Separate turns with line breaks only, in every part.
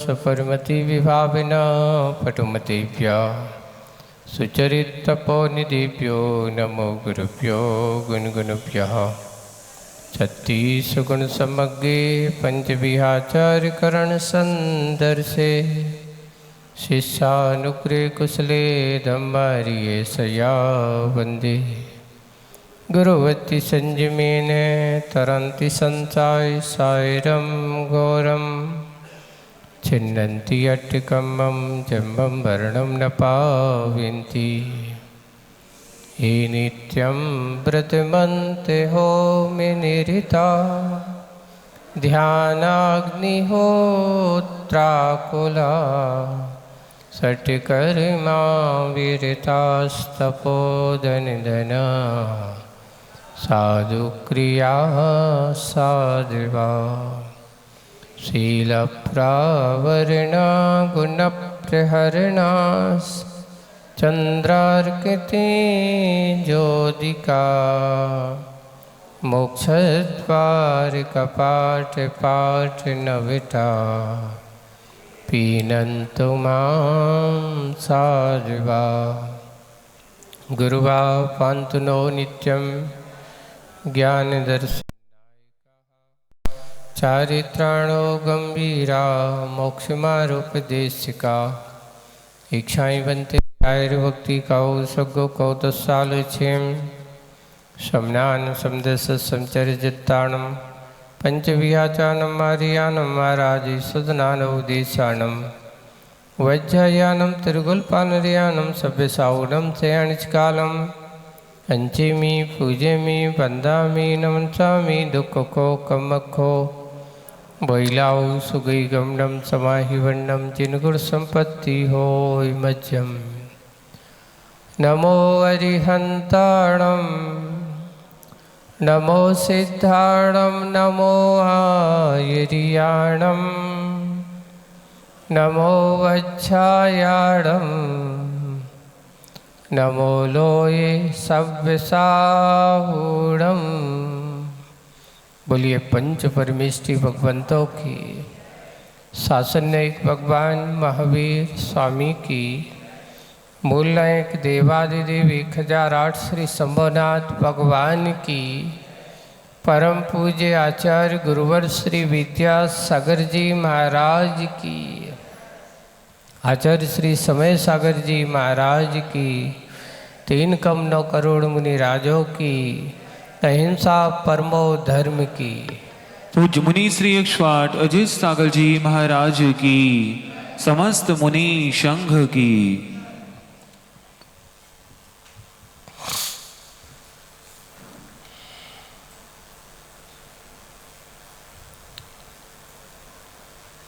सफरमति विभाविना पटुमतीभ्य सुचरितपोनिधिभ्यो नमो गुरुभ्यो गुणगुणभ्यः। छत्तीसगुण समग्रे पंचविहाचार्यकरण संदर्शे शिष्यानुग्रह कुशले धम्मारिये सया वंदे। गुरुवती संयमेन तरन्ति संसाय सायरं घोरं छिन्नन्ति अट्टिकम्मं जम्बं वर्णं न पावयन्ति। ये नित्यं व्रतमन्ते होमिनिरता ध्यानाग्निहोत्राकुला षट्कर्मा विरतास्तपोधनधना साधुक्रिया साधवा। शीलप्रावरणा गुणप्रहरणा चंद्रार्किते ज्योतिका मोक्षद्वार कपाट पाट नविता पीनन्तु मां साधवा। गुरुवा पान्तु नो नित्यं ज्ञानदर्शन चारित्राणो गंभीरा मोक्षमारोपदेशिका। इच्छाएं बनते भक्ति कौ सगो कौतसाल क्षेम समनान समदस समचरिताणम पंचविहाचानम आर्यानम महाराजी सुदनानवदेशानम वज्रयानम तिरुगुलपानरियानम सभ्यसाउनम सेयणिचकालम अंचेमी पूजेमी वंदामी नमनसामी दुखको कमखो बैलाऊ सुगई गमनम समाहि वर्णम जिनगुण संपत्ति हो मज्जम। नमो अरिहंताणम नमो सिद्धाणम नमो आयरियाणम नमो वच्छायाणम नमो लोये सव्यसाहूणम। बोलिए पंच परमेष्टि भगवंतों की, शासन नायक भगवान महावीर स्वामी की, मूल नायक देवादिदेव 1008 श्री शंभुनाथ भगवान की, परम पूज्य आचार्य गुरुवर श्री विद्यासागर जी महाराज की, आचार्य श्री समय सागर जी महाराज की, 3 कम 9 करोड़ मुनि राजों की, अहिंसा परमो धर्म की,
पूज्य मुनि श्री 108 अजित सागर जी महाराज की, समस्त मुनि संघ की।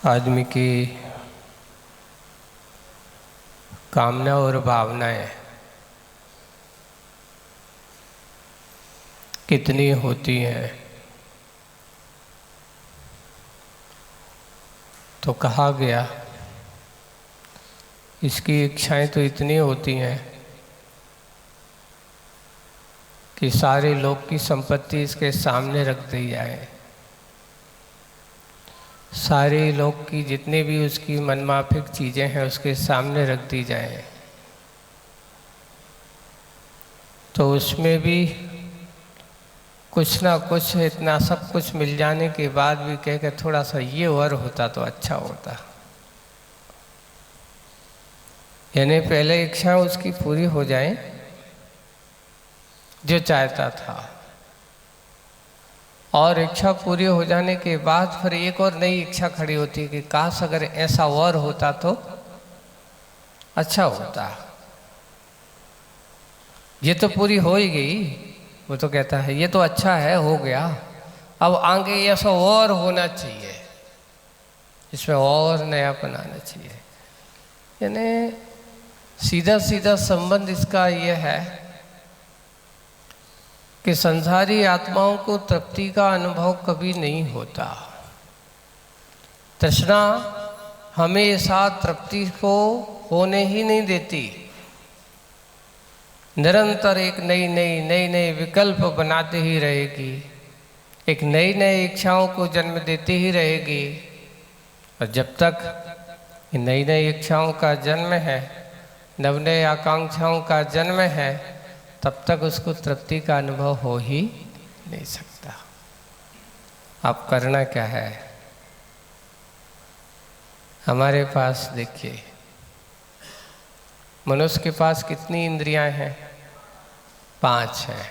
आदमी की कामना और भावनाएं कितनी होती हैं, तो कहा गया इसकी इच्छाएं तो इतनी होती हैं कि सारे लोक की संपत्ति इसके सामने रख दी जाए, सारे लोक की जितने भी उसकी मनमाफिक चीज़ें हैं उसके सामने रख दी जाए, तो उसमें भी कुछ ना कुछ इतना सब कुछ मिल जाने के बाद भी कह के थोड़ा सा ये और होता तो अच्छा होता। यानी पहले इच्छा उसकी पूरी हो जाए जो चाहता था, और इच्छा पूरी हो जाने के बाद फिर एक और नई इच्छा खड़ी होती है कि काश अगर ऐसा और होता तो अच्छा होता। ये तो पूरी हो ही गई, वो तो कहता है ये तो अच्छा है, हो गया, अब आगे ऐसा और होना चाहिए, इसमें और नयापन आना चाहिए। यानी सीधा सीधा संबंध इसका ये है कि संसारी आत्माओं को तृप्ति का अनुभव कभी नहीं होता। तृष्णा हमेशा तृप्ति को होने ही नहीं देती, निरंतर एक नई विकल्प बनाते ही रहेगी, एक नई इच्छाओं को जन्म देती ही रहेगी। और जब तक ये नई नई इच्छाओं का जन्म है, नव नई आकांक्षाओं का जन्म है, तब तक उसको तृप्ति का अनुभव हो ही नहीं सकता। अब करना क्या है? हमारे पास देखिए, मनुष्य के पास कितनी इंद्रियां हैं? 5 हैं।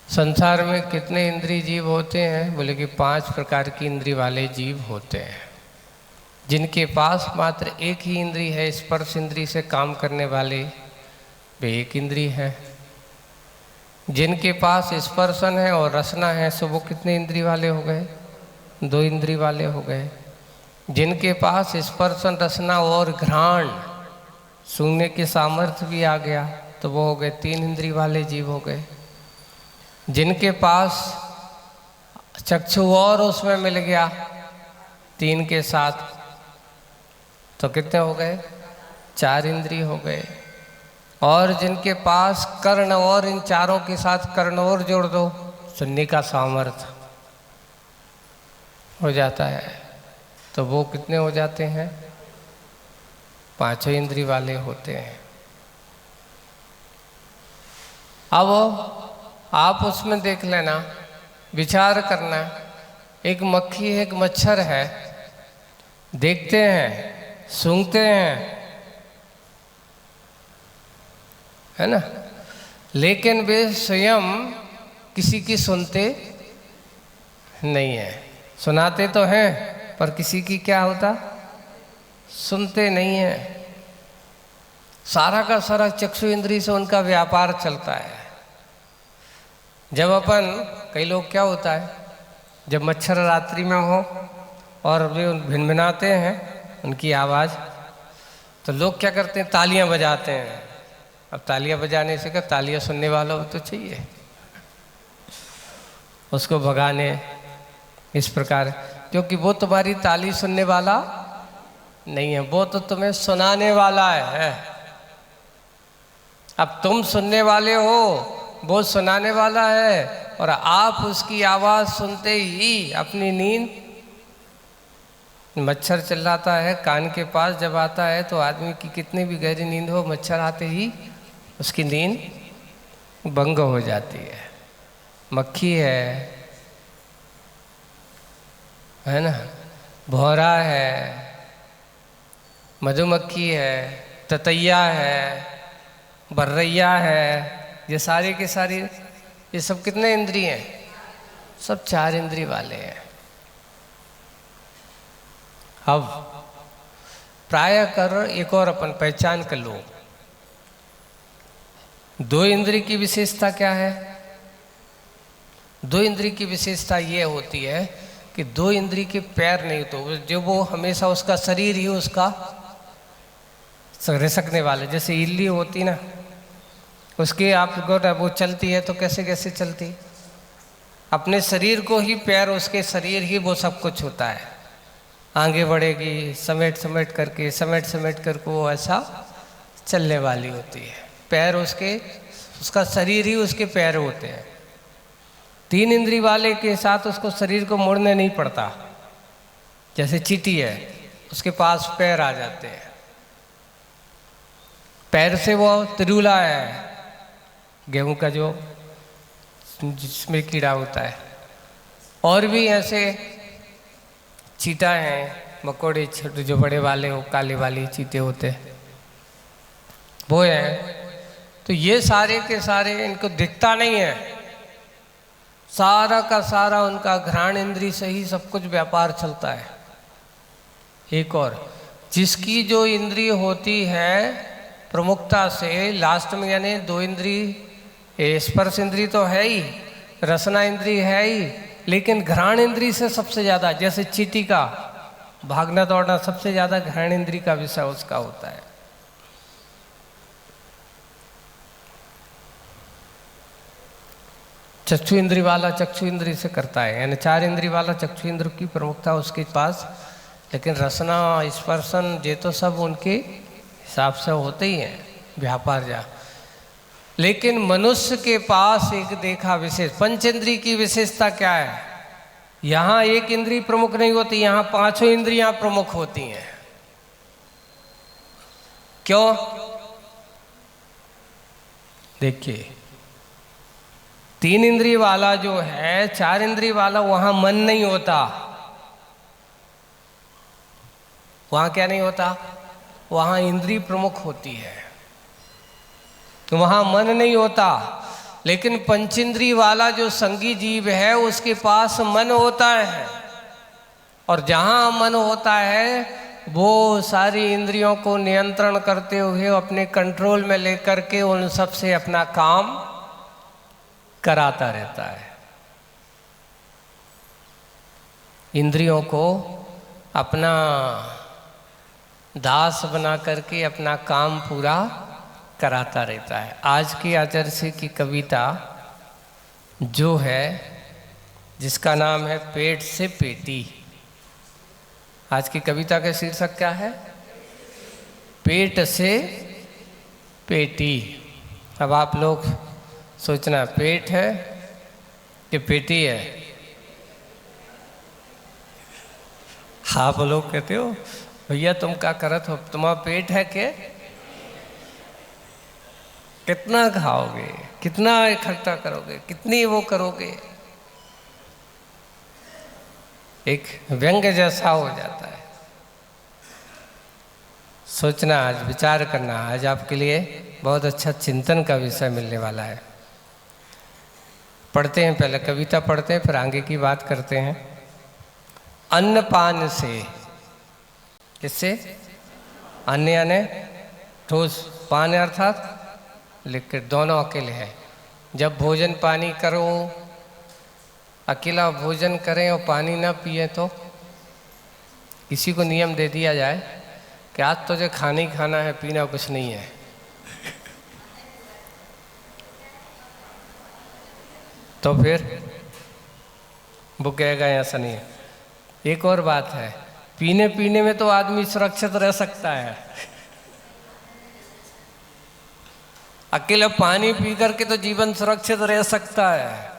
संसार में कितने इंद्रिय जीव होते हैं? बोले कि 5 प्रकार की इंद्रिय वाले जीव होते हैं, जिनके पास मात्र एक ही इंद्रिय है, स्पर्श इंद्रिय से काम करने वाले वे एक इंद्रिय है। जिनके पास स्पर्शन है और रसना है, सो वो कितने इंद्रिय वाले हो गए? 2 इंद्रिय वाले हो गए। जिनके पास स्पर्शन, रसना और घ्राण, सूंघने के सामर्थ्य भी आ गया, तो वो हो गए 3 इंद्रिय वाले जीव हो गए। जिनके पास चक्षु और उसमें मिल गया 3 के साथ, तो कितने हो गए? 4 इंद्रिय हो गए। और जिनके पास कर्ण और इन चारों के साथ कर्ण और जोड़ दो, सुनने का सामर्थ्य हो जाता है, तो वो कितने हो जाते हैं? 5 इंद्रिय वाले होते हैं। अब आप उसमें देख लेना, विचार करना। एक मक्खी है, एक मच्छर है, देखते हैं, सूंघते हैं, है ना, लेकिन वे स्वयं किसी की सुनते नहीं है। सुनाते तो हैं, पर किसी की क्या होता? सुनते नहीं है। सारा का सारा चक्षु इंद्रिय से उनका व्यापार चलता है। जब अपन, कई लोग क्या होता है, जब मच्छर रात्रि में हो और वे भिनभिनाते हैं उनकी आवाज़, तो लोग क्या करते हैं? तालियां बजाते हैं। अब तालियां बजाने से क्या, तालियां सुनने वाला तो चाहिए उसको भगाने, इस प्रकार, क्योंकि वो तुम्हारी ताली सुनने वाला नहीं है, वो तो तुम्हें सुनाने वाला है। अब तुम सुनने वाले हो, वो सुनाने वाला है, और आप उसकी आवाज़ सुनते ही अपनी नींद, मच्छर चिल्लाता है कान के पास जब आता है, तो आदमी की कितनी भी गहरी नींद हो, मच्छर आते ही उसकी नींद भंग हो जाती है। मक्खी है ना, भौरा है, मधुमक्खी है, ततैया है, बर्रैया है, ये सारे के सारे, ये सब कितने इंद्रिय हैं? सब 4 इंद्रिय वाले हैं। अब प्राय कर एक और अपन पहचान कर लो, 2 इंद्रिय की विशेषता क्या है? 2 इंद्रिय की विशेषता ये होती है कि 2 इंद्रिय के पैर नहीं, तो जो वो हमेशा उसका शरीर ही उसका रिसकने वाले, जैसे इल्ली होती ना, उसके आप वो चलती है तो कैसे कैसे चलती? अपने शरीर को ही पैर, उसके शरीर ही वो सब कुछ होता है। आगे बढ़ेगी, समेट समेट करके वो ऐसा चलने वाली होती है। पैर उसका शरीर ही उसके पैर होते हैं। 3 इंद्रिय वाले के साथ उसको शरीर को मोड़ने नहीं पड़ता। जैसे चींटी है, उसके पास पैर आ जाते हैं, पैर से वो त्रिउला है, गेहूं का जो जिसमें कीड़ा होता है, और भी ऐसे चीटा हैं, मकोड़े छोटे जो बड़े वाले हो, काले वाले चीते होते हैं, वो हैं। तो ये सारे के सारे, इनको दिखता नहीं है, सारा का सारा उनका घ्राण इंद्रिय से ही सब कुछ व्यापार चलता है। एक और, जिसकी जो इंद्रिय होती है प्रमुखता से लास्ट में, यानी 2 इंद्रिय, स्पर्श इंद्रिय तो है ही, रसना इंद्रिय है ही, लेकिन घ्राण इंद्रिय से सबसे ज़्यादा, जैसे चींटी का भागना दौड़ना सबसे ज़्यादा घ्राण इंद्रिय का विषय उसका होता है। चक्षु इंद्रिय वाला चक्षु इंद्रिय से करता है, यानी 4 इंद्रिय वाला चक्षु इंद्रिय की प्रमुखता उसके पास, लेकिन रसना, स्पर्शन, ये तो सब उनके हिसाब से होते ही हैं, व्यापार जा। लेकिन मनुष्य के पास एक देखा विशेष पंचेंद्रिय की विशेषता क्या है? यहाँ एक इंद्रिय प्रमुख नहीं होती, यहाँ पांचों इंद्रियां प्रमुख होती हैं। क्यों? देखिए, 3 इंद्रिय वाला जो है, 4 इंद्रिय वाला, वहां मन नहीं होता। वहां क्या नहीं होता? वहां इंद्रिय प्रमुख होती है, तो वहां मन नहीं होता। लेकिन पंचेंद्रिय वाला जो संगी जीव है, उसके पास मन होता है, और जहां मन होता है वो सारी इंद्रियों को नियंत्रण करते हुए अपने कंट्रोल में लेकर के उन सब से अपना काम कराता रहता है। इंद्रियों को अपना दास बना करके अपना काम पूरा कराता रहता है। आज की आचार्य की कविता जो है, जिसका नाम है पेट से पेटी। आज की कविता का शीर्षक क्या है? पेट से पेटी। अब आप लोग सोचना, पेट है कि पेटी है? आप लोग कहते हो भैया तुम क्या करत हो, तुम्हारा पेट है के? कितना खाओगे, कितना इकट्ठा करोगे, कितनी वो करोगे? एक व्यंग्य जैसा हो जाता है। सोचना, आज विचार करना, आज आपके लिए बहुत अच्छा चिंतन का विषय मिलने वाला है। पढ़ते हैं, पहले कविता पढ़ते हैं, फिर आगे की बात करते हैं। अन्न पान से, किससे? अन्न यानी ठोस, पान अर्थात लिक्विड, दोनों अकेले हैं। जब भोजन पानी करो, अकेला भोजन करें और पानी ना पिए तो किसी को नियम दे दिया जाए कि आज तुझे खाना ही खाना है, पीना कुछ नहीं है, तो फिर वो कहेगा ऐसा नहीं है। एक और बात है, पीने पीने में तो आदमी सुरक्षित रह सकता है, अकेले पानी पी करके तो जीवन सुरक्षित रह सकता है।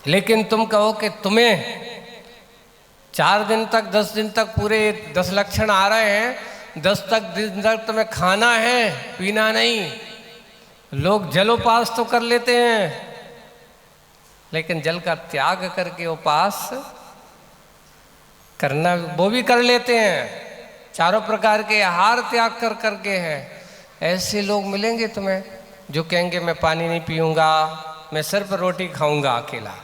लेकिन तुम कहो कि तुम्हें 4 दिन तक, 10 दिन तक पूरे 10 लक्षण आ रहे हैं, 10 दिन तक तुम्हें खाना है, पीना नहीं। लोग जलोपास तो कर लेते हैं, लेकिन जल का त्याग करके उपास करना वो भी कर लेते हैं। चारों प्रकार के आहार त्याग कर करके हैं। ऐसे लोग मिलेंगे तुम्हें जो कहेंगे मैं पानी नहीं पीऊंगा, मैं सिर्फ रोटी खाऊंगा अकेला।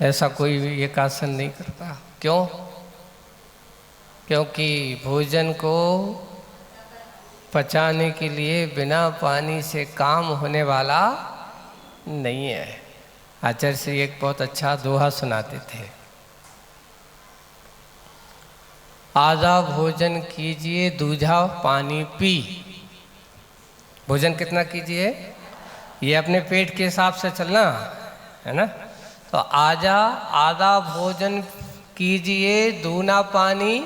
ऐसा कोई भी एक आसन नहीं करता। क्यों? क्योंकि भोजन को पचाने के लिए बिना पानी से काम होने वाला नहीं है। आचार्य श्री एक बहुत अच्छा दोहा सुनाते थे, आधा भोजन कीजिए दूजा पानी पी। भोजन कितना कीजिए? ये अपने पेट के हिसाब से चलना है ना। तो आधा भोजन कीजिए, दूना पानी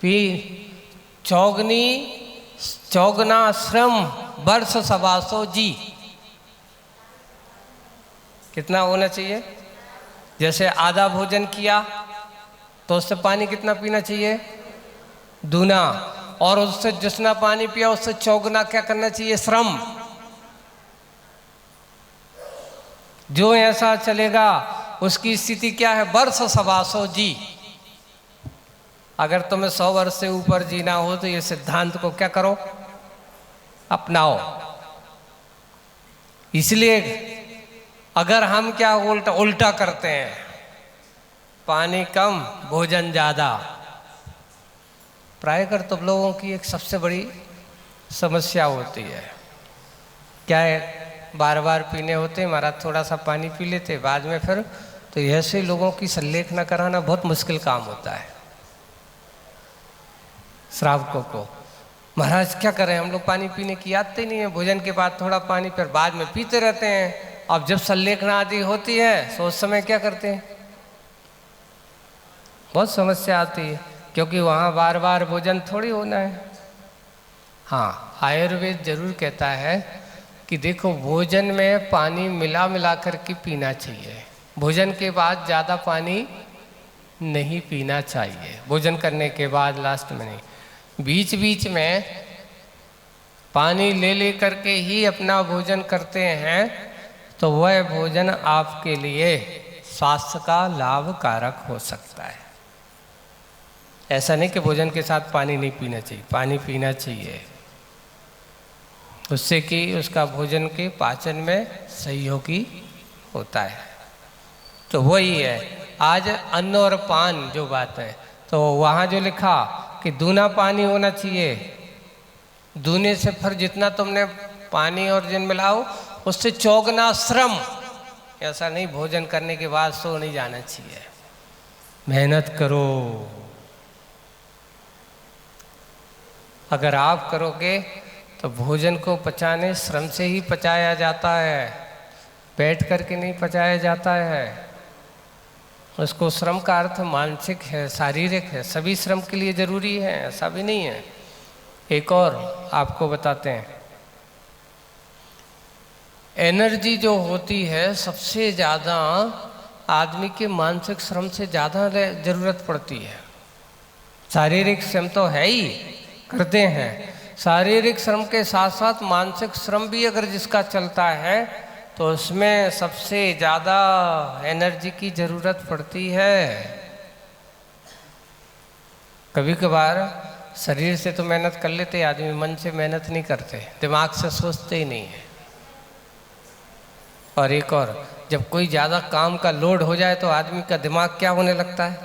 पी। चौगना श्रम वर्ष 125 जी। कितना होना चाहिए? जैसे आधा भोजन किया तो उससे पानी कितना पीना चाहिए? दूना। और उससे जितना पानी पिया उससे चौगुना क्या करना चाहिए? श्रम। जो ऐसा चलेगा उसकी स्थिति क्या है? वर्ष 125 जी। अगर तुम्हें 100 वर्ष से ऊपर जीना हो तो ये सिद्धांत को क्या करो? अपनाओ। इसलिए अगर हम क्या उल्टा करते हैं, पानी कम भोजन ज़्यादा, प्राय कर तुम लोगों की एक सबसे बड़ी समस्या होती है। क्या है? बार बार पीने होते, महाराज थोड़ा सा पानी पी लेते, बाद में फिर तो ऐसे लोगों की संलेखना कराना बहुत मुश्किल काम होता है। श्रावकों को महाराज क्या करें, हम लोग पानी पीने की आदत ही नहीं है, भोजन के बाद थोड़ा पानी फिर बाद में पीते रहते हैं। अब जब संलेखना आदि होती है तो उस समय क्या करते हैं? बहुत समस्या आती है, क्योंकि वहाँ बार बार भोजन थोड़ी होना है। हाँ, आयुर्वेद जरूर कहता है कि देखो भोजन में पानी मिला मिला करके पीना चाहिए। भोजन के बाद ज़्यादा पानी नहीं पीना चाहिए, भोजन करने के बाद लास्ट में नहीं, बीच बीच में पानी ले ले करके ही अपना भोजन करते हैं तो वह भोजन आपके लिए स्वास्थ्य का लाभकारक हो सकता है। ऐसा नहीं कि भोजन के साथ पानी नहीं पीना चाहिए, पानी पीना चाहिए, उससे कि उसका भोजन के पाचन में सहयोगी होता है। तो वही है आज अन्न और पान जो बात है, तो वहाँ जो लिखा कि दूना पानी होना चाहिए, दूने से फिर जितना तुमने पानी और जिन मिलाओ उससे चौगुना श्रम। ऐसा नहीं भोजन करने के बाद सो नहीं जाना चाहिए, मेहनत करो। अगर आप करोगे तो भोजन को पचाने श्रम से ही पचाया जाता है, बैठ करके नहीं पचाया जाता है। उसको श्रम का अर्थ मानसिक है, शारीरिक है, सभी श्रम के लिए जरूरी है, ऐसा भी नहीं है। एक और आपको बताते हैं, एनर्जी जो होती है सबसे ज़्यादा आदमी के मानसिक श्रम से ज़्यादा ज़रूरत पड़ती है। शारीरिक श्रम तो है ही, करते हैं, शारीरिक श्रम के साथ साथ मानसिक श्रम भी अगर जिसका चलता है तो उसमें सबसे ज़्यादा एनर्जी की ज़रूरत पड़ती है। कभी कभार शरीर से तो मेहनत कर लेते आदमी, मन से मेहनत नहीं करते, दिमाग से सोचते ही नहीं है। और एक और, जब कोई ज़्यादा काम का लोड हो जाए तो आदमी का दिमाग क्या होने लगता है,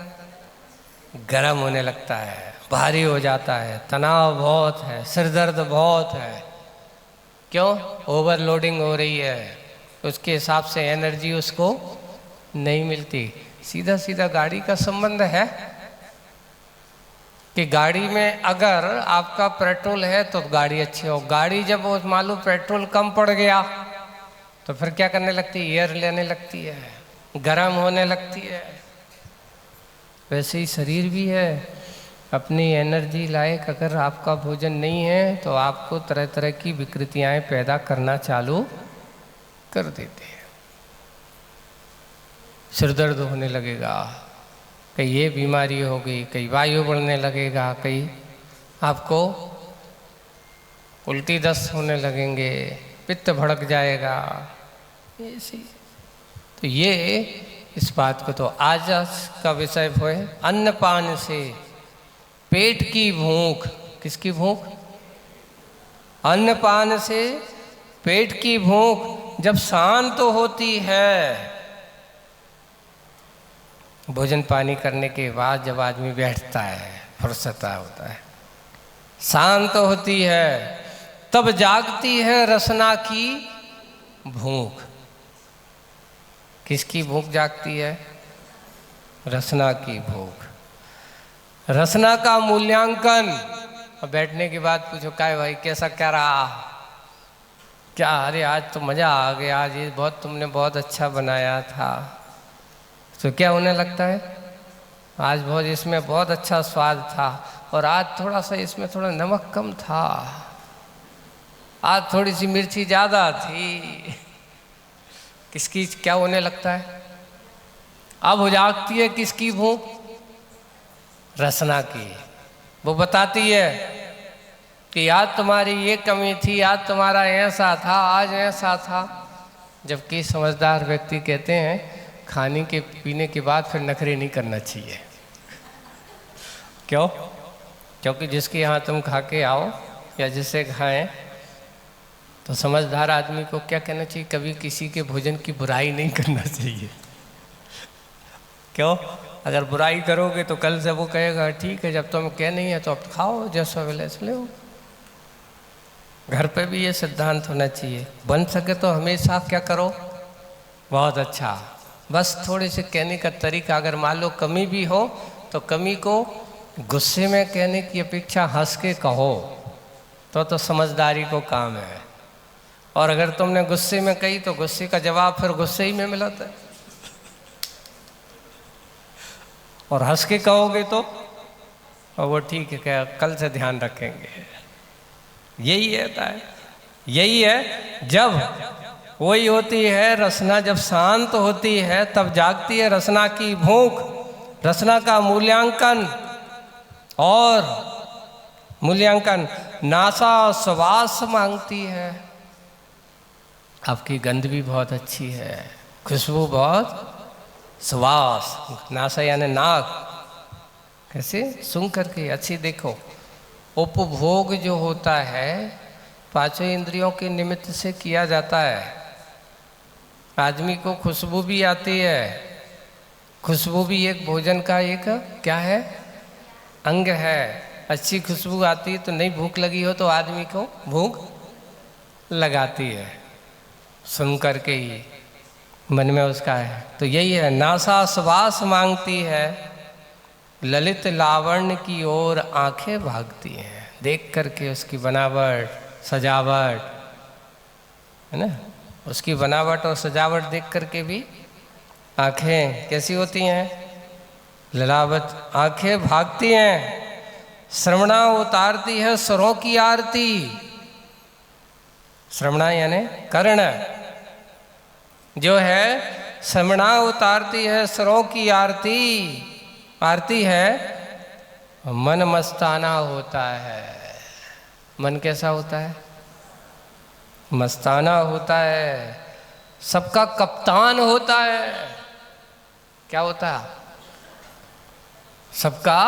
गर्म होने लगता है, भारी हो जाता है, तनाव बहुत है, सिर दर्द बहुत है। क्यों? ओवरलोडिंग हो रही है, उसके हिसाब से एनर्जी उसको नहीं मिलती। सीधा सीधा गाड़ी का संबंध है कि गाड़ी में अगर आपका पेट्रोल है तो गाड़ी अच्छी हो, गाड़ी जब वो मालूम पेट्रोल कम पड़ गया तो फिर क्या करने लगती है, एयर लेने लगती है, गर्म होने लगती है। वैसे ही शरीर भी है, अपनी एनर्जी लायक अगर आपका भोजन नहीं है तो आपको तरह तरह की विकृतियां पैदा करना चालू कर देते हैं। सिर दर्द होने लगेगा, कहीं ये बीमारी हो गई, कहीं वायु बढ़ने लगेगा, कहीं आपको उल्टी दस्त होने लगेंगे, पित्त भड़क जाएगा, ऐसी। तो ये इस बात को, तो आज का विषय वो है अन्न पान से पेट की भूख। किसकी भूख? अन्न पान से पेट की भूख जब शांत होती है, भोजन पानी करने के बाद जब आदमी बैठता है, फुर्सत होता है, शांत होती है, तब जागती है रसना की भूख। किसकी भूख जागती है? रसना की भूख। रसना का मूल्यांकन। और बैठने के बाद पूछो काय भाई कैसा क्या रहा, क्या, अरे आज तो मज़ा आ गया, आज ये तुमने बहुत अच्छा बनाया था। तो क्या होने लगता है, आज इसमें बहुत अच्छा स्वाद था, और आज थोड़ा सा इसमें थोड़ा नमक कम था, आज थोड़ी सी मिर्ची ज़्यादा थी। किसकी क्या होने लगता है? अब हो जाती है किसकी भूख? रसना की। वो बताती है कि आज तुम्हारी ये कमी थी, आज तुम्हारा ऐसा था, आज ऐसा था। जबकि समझदार व्यक्ति कहते हैं खाने के पीने के बाद फिर नखरे नहीं करना चाहिए। क्यों? क्योंकि जिसके यहाँ तुम खा के आओ या जिससे खाएं, तो समझदार आदमी को क्या कहना चाहिए, कभी किसी के भोजन की बुराई नहीं करना चाहिए। क्यों? अगर बुराई करोगे तो कल से वो कहेगा ठीक है, जब तुम कह नहीं है तो अब खाओ, जैसा विलेस ले। घर पे भी ये सिद्धांत होना चाहिए, बन सके तो हमेशा क्या करो, बहुत अच्छा। बस थोड़े से कहने का तरीका, अगर मान लो कमी भी हो तो कमी को गुस्से में कहने की अपेक्षा हंस के कहो, तो समझदारी को काम है। और अगर तुमने गुस्से में कही तो गुस्से का जवाब फिर गुस्से ही में मिलता है, और हंस के कहोगे तो और वो ठीक है, क्या कल से ध्यान रखेंगे, यही रहता है। यही है, जब वही होती है रसना, जब शांत होती है तब जागती है रसना की भूख, रसना का मूल्यांकन। और मूल्यांकन नासा सुवास मांगती है। आपकी गंध भी बहुत अच्छी है, खुशबू बहुत, सुवास, नासा यानी नाक, कैसे सुन करके अच्छी देखो। उपभोग जो होता है पांचों इंद्रियों के निमित्त से किया जाता है। आदमी को खुशबू भी आती है, खुशबू भी एक भोजन का एक क्या है, अंग है। अच्छी खुशबू आती है तो नहीं भूख लगी हो तो आदमी को भूख लगाती है, सुन करके ही मन में उसका है। तो यही है, नासा सुवास मांगती है, ललित लावण्य की ओर आंखें भागती हैं। देख करके उसकी बनावट, सजावट, है ना, उसकी बनावट और सजावट देख करके भी आंखें कैसी होती हैं, ललावत आंखें भागती हैं। श्रवणा उतारती है स्वरों की आरती। श्रवणा यानी कर्ण जो है, श्रवणा उतारती है स्वरों की आरती। आरती है, मन मस्ताना होता है। मन कैसा होता है, मस्ताना होता है, सबका कप्तान होता है। क्या होता है, सबका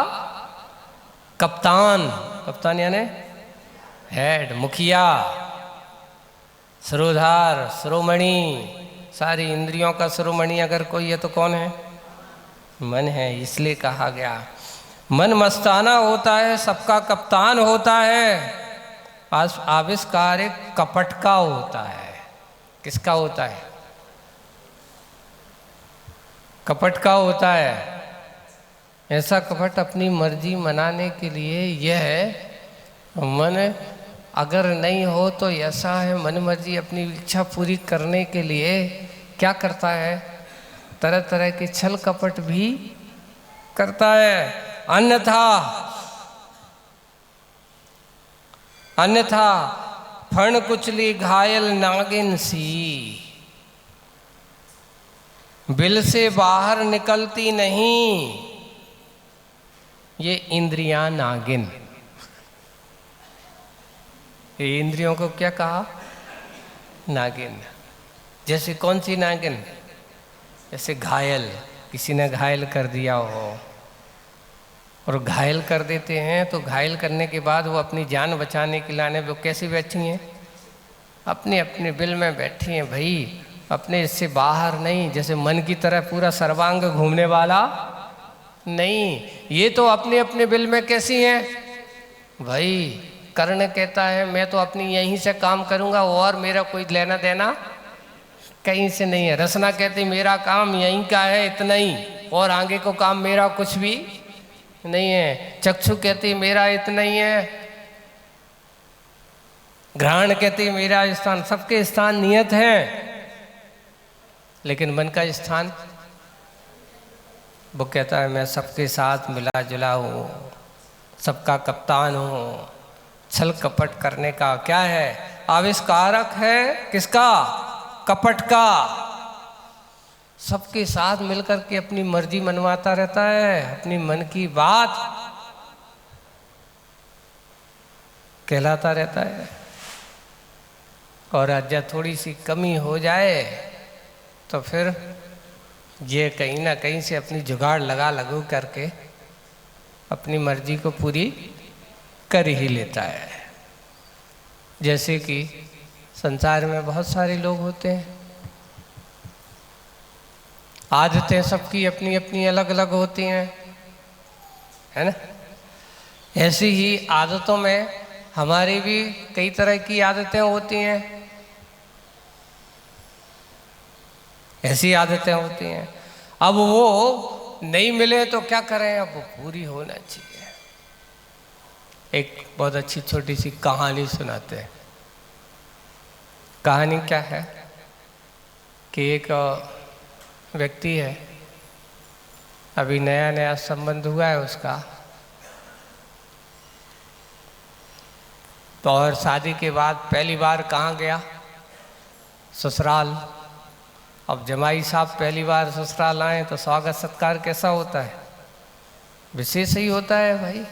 कप्तान। कप्तान यानी हेड, मुखिया, सरोधार, शिरोमणि, सारी इंद्रियों का शिरोमणि अगर कोई है तो कौन है, मन है। इसलिए कहा गया मन मस्ताना होता है, सबका कप्तान होता है। आविष्कार एक कपट का होता है। किसका होता है, कपट का होता है। ऐसा कपट अपनी मर्जी मनाने के लिए, यह मन अगर नहीं हो तो ऐसा है, मन मर्जी अपनी इच्छा पूरी करने के लिए क्या करता है, तरह तरह के छल कपट भी करता है। अन्यथा फण कुचली घायल नागिन सी, बिल से बाहर निकलती नहीं। ये इंद्रियां नागिन, ये इंद्रियों को क्या कहा, नागिन। जैसे कौन सी नागिन, जैसे घायल, किसी ने घायल कर दिया हो, और घायल कर देते हैं तो घायल करने के बाद वो अपनी जान बचाने के लाने वो कैसी बैठी हैं, अपने अपने बिल में बैठी हैं भाई, अपने इससे बाहर नहीं। जैसे मन की तरह पूरा सर्वांग घूमने वाला नहीं, ये तो अपने अपने बिल में कैसी हैं भाई। कर्ण कहता है मैं तो अपनी यहीं से काम करूंगा और मेरा कोई लेना देना कहीं से नहीं है। रसना कहती मेरा काम यहीं का है, इतना ही, और आगे को काम मेरा कुछ भी नहीं है। चक्षु कहती मेरा इतना ही है। घ्राण कहती मेरा स्थान, सबके स्थान नियत है, लेकिन मन का स्थान वो कहता है मैं सबके साथ मिला जुला हूँ, सबका कप्तान हूँ। छल कपट करने का क्या है, आविष्कारक है किसका, कपट का। सबके साथ मिलकर के अपनी मर्जी मनवाता रहता है, अपनी मन की बात कहलाता रहता है। और आज थोड़ी सी कमी हो जाए तो फिर ये कहीं ना कहीं से अपनी जुगाड़ लगू करके अपनी मर्जी को पूरी कर ही लेता है। जैसे कि संसार में बहुत सारे लोग होते हैं, आदतें सबकी अपनी अपनी अलग अलग होती हैं, है ना। ऐसी ही आदतों में हमारी भी कई तरह की आदतें होती हैं, ऐसी आदतें होती हैं। अब वो नहीं मिले तो क्या करें, अब वो पूरी होना चाहिए। एक बहुत अच्छी छोटी सी कहानी सुनाते हैं। कहानी क्या है कि एक व्यक्ति है, अभी नया नया संबंध हुआ है उसका, तो और शादी के बाद पहली बार कहाँ गया? ससुराल। अब जमाई साहब पहली बार ससुराल आए तो स्वागत सत्कार कैसा होता है? विशेष ही होता है भाई।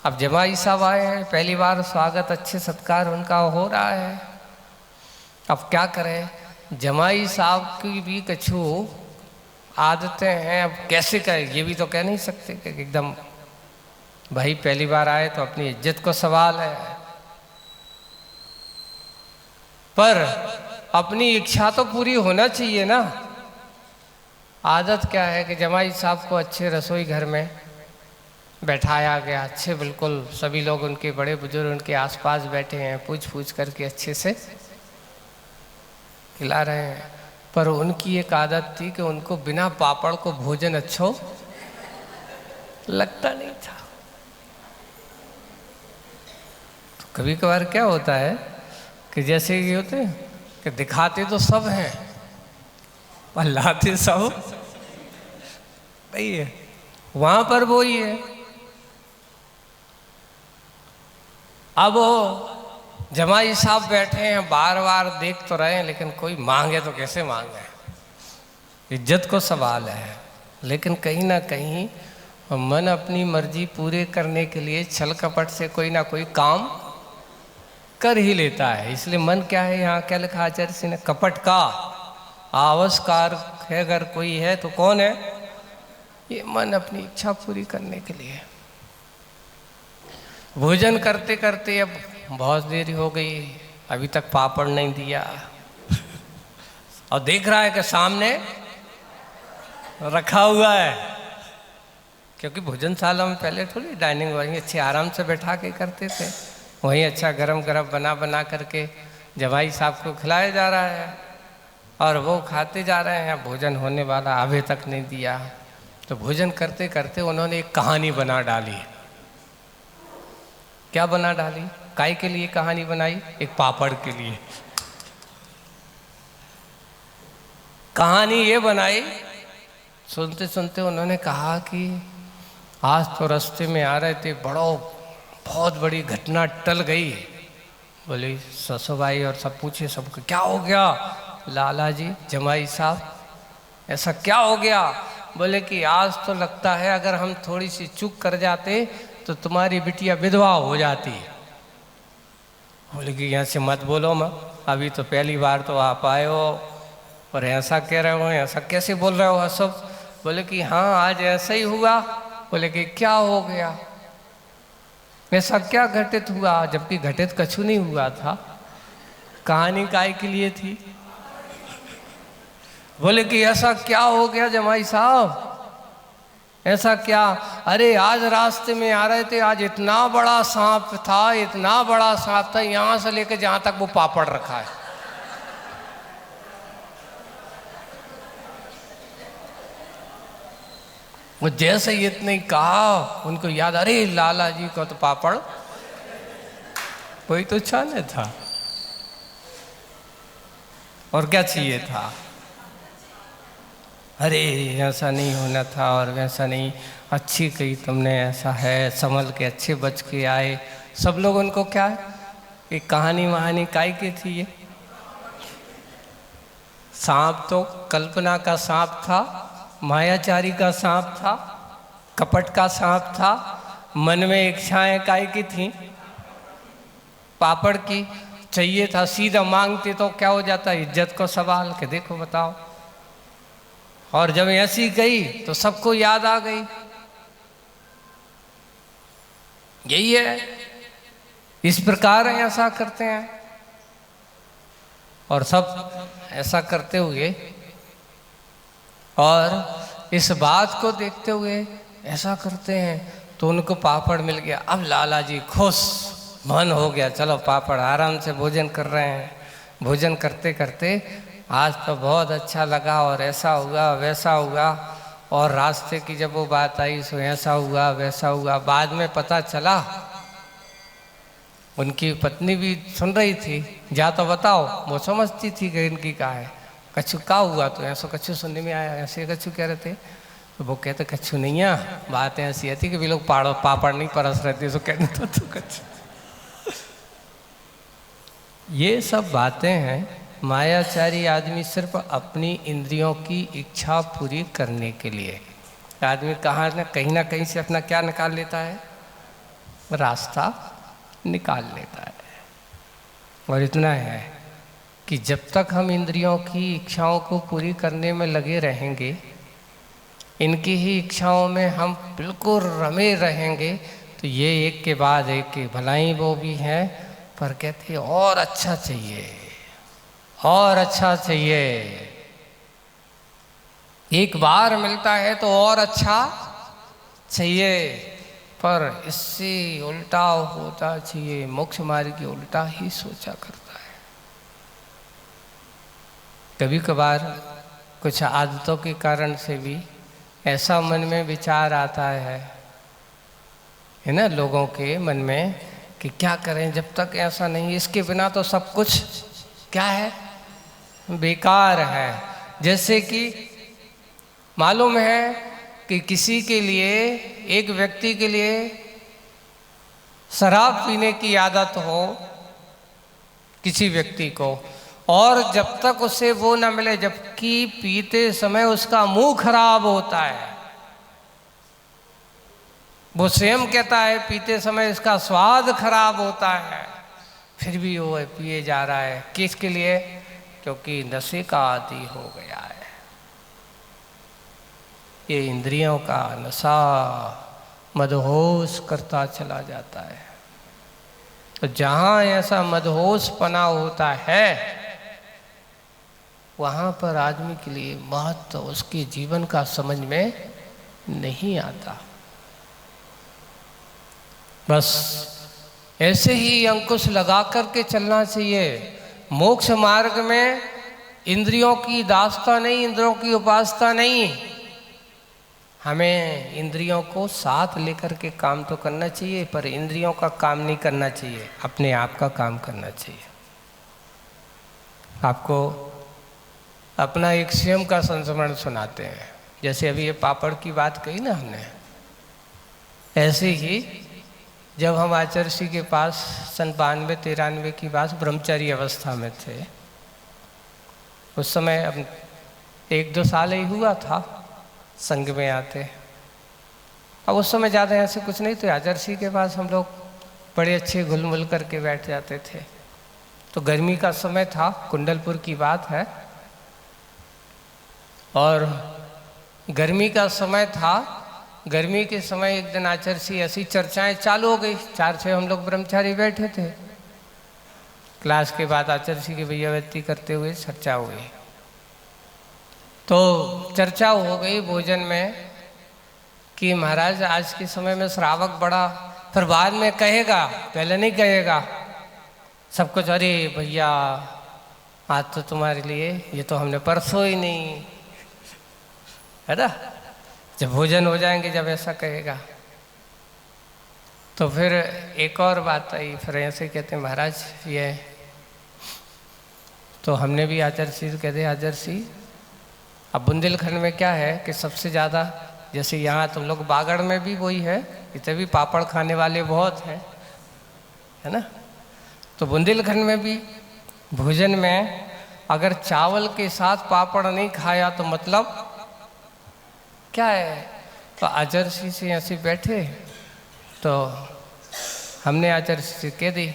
अब जमाई साहब आए हैं, पहली बार स्वागत अच्छे सत्कार उनका हो रहा है। अब क्या करें, जमाई साहब की भी कछु आदतें हैं। अब कैसे करें ये भी तो कह नहीं सकते कि एकदम भाई पहली बार आए तो अपनी इज्जत को सवाल है। पर अपनी इच्छा तो पूरी होना चाहिए ना। आदत क्या है कि जमाई साहब को अच्छे रसोई घर में बैठाया गया, अच्छे बिल्कुल सभी लोग उनके बड़े बुजुर्ग उनके आसपास बैठे हैं, पूछ करके अच्छे से खिला रहे हैं। पर उनकी एक आदत थी कि उनको बिना पापड़ को भोजन अच्छा लगता नहीं था। तो कभी कभार क्या होता है कि जैसे ये होते हैं कि दिखाते तो सब हैं पर लाते सब नहीं है। वहां पर वो ही है। अब जमाई साहब बैठे हैं, बार बार देख तो रहे हैं, लेकिन कोई मांगे तो कैसे मांगे? इज्जत को सवाल है। लेकिन कहीं ना कहीं मन अपनी मर्जी पूरे करने के लिए छल कपट से कोई ना कोई काम कर ही लेता है। इसलिए मन क्या है, यहाँ क्या लिखा आचार्य जी ने? कपट का आवश्यकार है अगर कोई है तो कौन है? ये मन अपनी इच्छा पूरी करने के लिए। भोजन करते करते अब बहुत देरी हो गई, अभी तक पापड़ नहीं दिया और देख रहा है कि सामने रखा हुआ है। क्योंकि भोजनशाला में पहले थोड़ी डाइनिंग वहीं अच्छे आराम से बैठा के करते थे, वहीं अच्छा गरम गरम बना करके जमाई साहब को खिलाया जा रहा है और वो खाते जा रहे हैं। भोजन होने वाला, अभी तक नहीं दिया। तो भोजन करते करते उन्होंने एक कहानी बना डाली। क्या बना डाली? काय के लिए कहानी बनाई? एक पापड़ के लिए कहानी ये बनाई। सुनते सुनते उन्होंने कहा कि आज तो रास्ते में आ रहे थे, बहुत बड़ी घटना टल गई। बोले ससुभाई और सब पूछे सबको क्या हो गया? लाला जी जमाई साहब ऐसा क्या हो गया? बोले कि आज तो लगता है अगर हम थोड़ी सी चूक कर जाते तो तुम्हारी बिटिया विधवा हो जाती। बोले कि यहाँ से मत बोलो माँ, अभी तो पहली बार तो आप आए हो और ऐसा कह रहे हो, ऐसा कैसे बोल रहे हो सब? बोले कि हाँ आज ऐसा ही हुआ। बोले कि क्या हो गया? ऐसा क्या घटित हुआ? जबकि घटित कछु नहीं हुआ था, कहानी काय के लिए थी। बोले कि ऐसा क्या हो गया जमाई साहब? ऐसा क्या? अरे आज रास्ते में आ रहे थे, आज इतना बड़ा सांप था, इतना बड़ा सांप था, यहां से लेकर जहां तक वो पापड़ रखा है। वो जैसे इतने कहा उनको याद, अरे लाला जी को तो पापड़ कोई तो छाने था, और क्या चाहिए था? अरे ऐसा नहीं होना था और वैसा नहीं, अच्छी कही तुमने, ऐसा है, संभल के अच्छे बच के आए। सब लोग उनको क्या है, एक कहानी वहानी काय की थी ये? सांप तो कल्पना का सांप था, मायाचारी का सांप था, कपट का सांप था। मन में इच्छाएं काय की थी? पापड़ की चाहिए था। सीधा मांगते तो क्या हो जाता? इज्जत को सवाल के देखो बताओ। और जब ऐसी गई तो सबको याद आ गई। यही है, इस प्रकार ऐसा करते हैं। और सब ऐसा करते हुए और इस बात को देखते हुए ऐसा करते हैं तो उनको पापड़ मिल गया। अब लाला जी खुश, मन हो गया, चलो पापड़, आराम से भोजन कर रहे हैं। भोजन करते करते आज तो बहुत अच्छा लगा और ऐसा हुआ वैसा हुआ, और रास्ते की जब वो बात आई सो ऐसा हुआ वैसा हुआ। बाद में पता चला उनकी पत्नी भी सुन रही थी, जा तो बताओ। वो समझती थी कि इनकी क्या है, कछु का हुआ तो ऐसा कछु सुनने में आया, ऐसे कछु कह रहे थे। तो वो कहते कछु नहीं है, बात ऐसी आती कि भी लोग पापड़ नहीं परस रहते, तो कहते तो कछु। ये सब बातें हैं। मायाचारी आदमी सिर्फ अपनी इंद्रियों की इच्छा पूरी करने के लिए, आदमी कहीं ना कहीं से अपना क्या निकाल लेता है, रास्ता निकाल लेता है। और इतना है कि जब तक हम इंद्रियों की इच्छाओं को पूरी करने में लगे रहेंगे, इनकी ही इच्छाओं में हम बिल्कुल रमे रहेंगे, तो ये एक के बाद एक के भलाई वो भी हैं, पर कहते और अच्छा चाहिए, और अच्छा चाहिए। एक बार मिलता है तो और अच्छा चाहिए, पर इससे उल्टा होता चाहिए। मोक्ष मार्ग की उल्टा ही सोचा करता है। कभी कभार कुछ आदतों के कारण से भी ऐसा मन में विचार आता है ना, लोगों के मन में, कि क्या करें जब तक ऐसा नहीं, इसके बिना तो सब कुछ क्या है, बेकार है। जैसे कि मालूम है कि किसी के लिए, एक व्यक्ति के लिए शराब पीने की आदत हो किसी व्यक्ति को, और जब तक उसे वो न मिले, जबकि पीते समय उसका मुंह खराब होता है, वो स्वयं कहता है पीते समय इसका स्वाद खराब होता है, फिर भी वो पिए जा रहा है। किसके लिए? क्योंकि नशे का आदी हो गया है। ये इंद्रियों का नशा मदहोश करता चला जाता है। तो जहाँ ऐसा मदहोशपना होता है, वहाँ पर आदमी के लिए महत्व उसके जीवन का समझ में नहीं आता। बस ऐसे ही अंकुश लगा करके चलना चाहिए। मोक्ष मार्ग में इंद्रियों की दासता नहीं, इंद्रियों की उपासना नहीं, हमें इंद्रियों को साथ लेकर के काम तो करना चाहिए, पर इंद्रियों का काम नहीं करना चाहिए, अपने आप का काम करना चाहिए। आपको अपना एक स्वयं का संस्मरण सुनाते हैं। जैसे अभी ये पापड़ की बात कही ना हमने, ऐसे ही जब हम आचार्य के पास सन 92-93 की बात, ब्रह्मचारी अवस्था में थे, उस समय अब 1-2 साल ही हुआ था संघ में आते। अब उस समय ज़्यादा ऐसे कुछ नहीं, तो आचार्य के पास हम लोग बड़े अच्छे घुल मिल करके बैठ जाते थे। तो गर्मी का समय था, कुंडलपुर की बात है, और गर्मी का समय था। गर्मी के समय एक दिन आचार्य ऐसी चर्चाएं चालू हो गई, 4-6 हम लोग ब्रह्मचारी बैठे थे। क्लास के बाद आचार्य की भैयावती करते हुए चर्चा हुई। तो चर्चा हो गई भोजन में कि महाराज आज के समय में श्रावक बड़ा, फिर बाद में कहेगा, पहले नहीं कहेगा सब कुछ, अरे भैया आज तो तुम्हारे लिए, ये तो हमने परसों ही नहीं, है ना। जब भोजन हो जाएंगे, जब ऐसा कहेगा। तो फिर एक और बात आई, फिर ऐसे कहते हैं महाराज ये, तो हमने भी आचार्य से कहते, आचार्य जी अब बुंदेलखंड में क्या है कि सबसे ज़्यादा, जैसे यहाँ तुम लोग बागड़ में भी वही है, इतने भी पापड़ खाने वाले बहुत हैं, है ना। तो बुंदेलखंड में भी भोजन में अगर चावल के साथ पापड़ नहीं खाया तो मतलब क्या है। तो आचार्य से ऐसे बैठे, तो हमने आचार्य से कह दी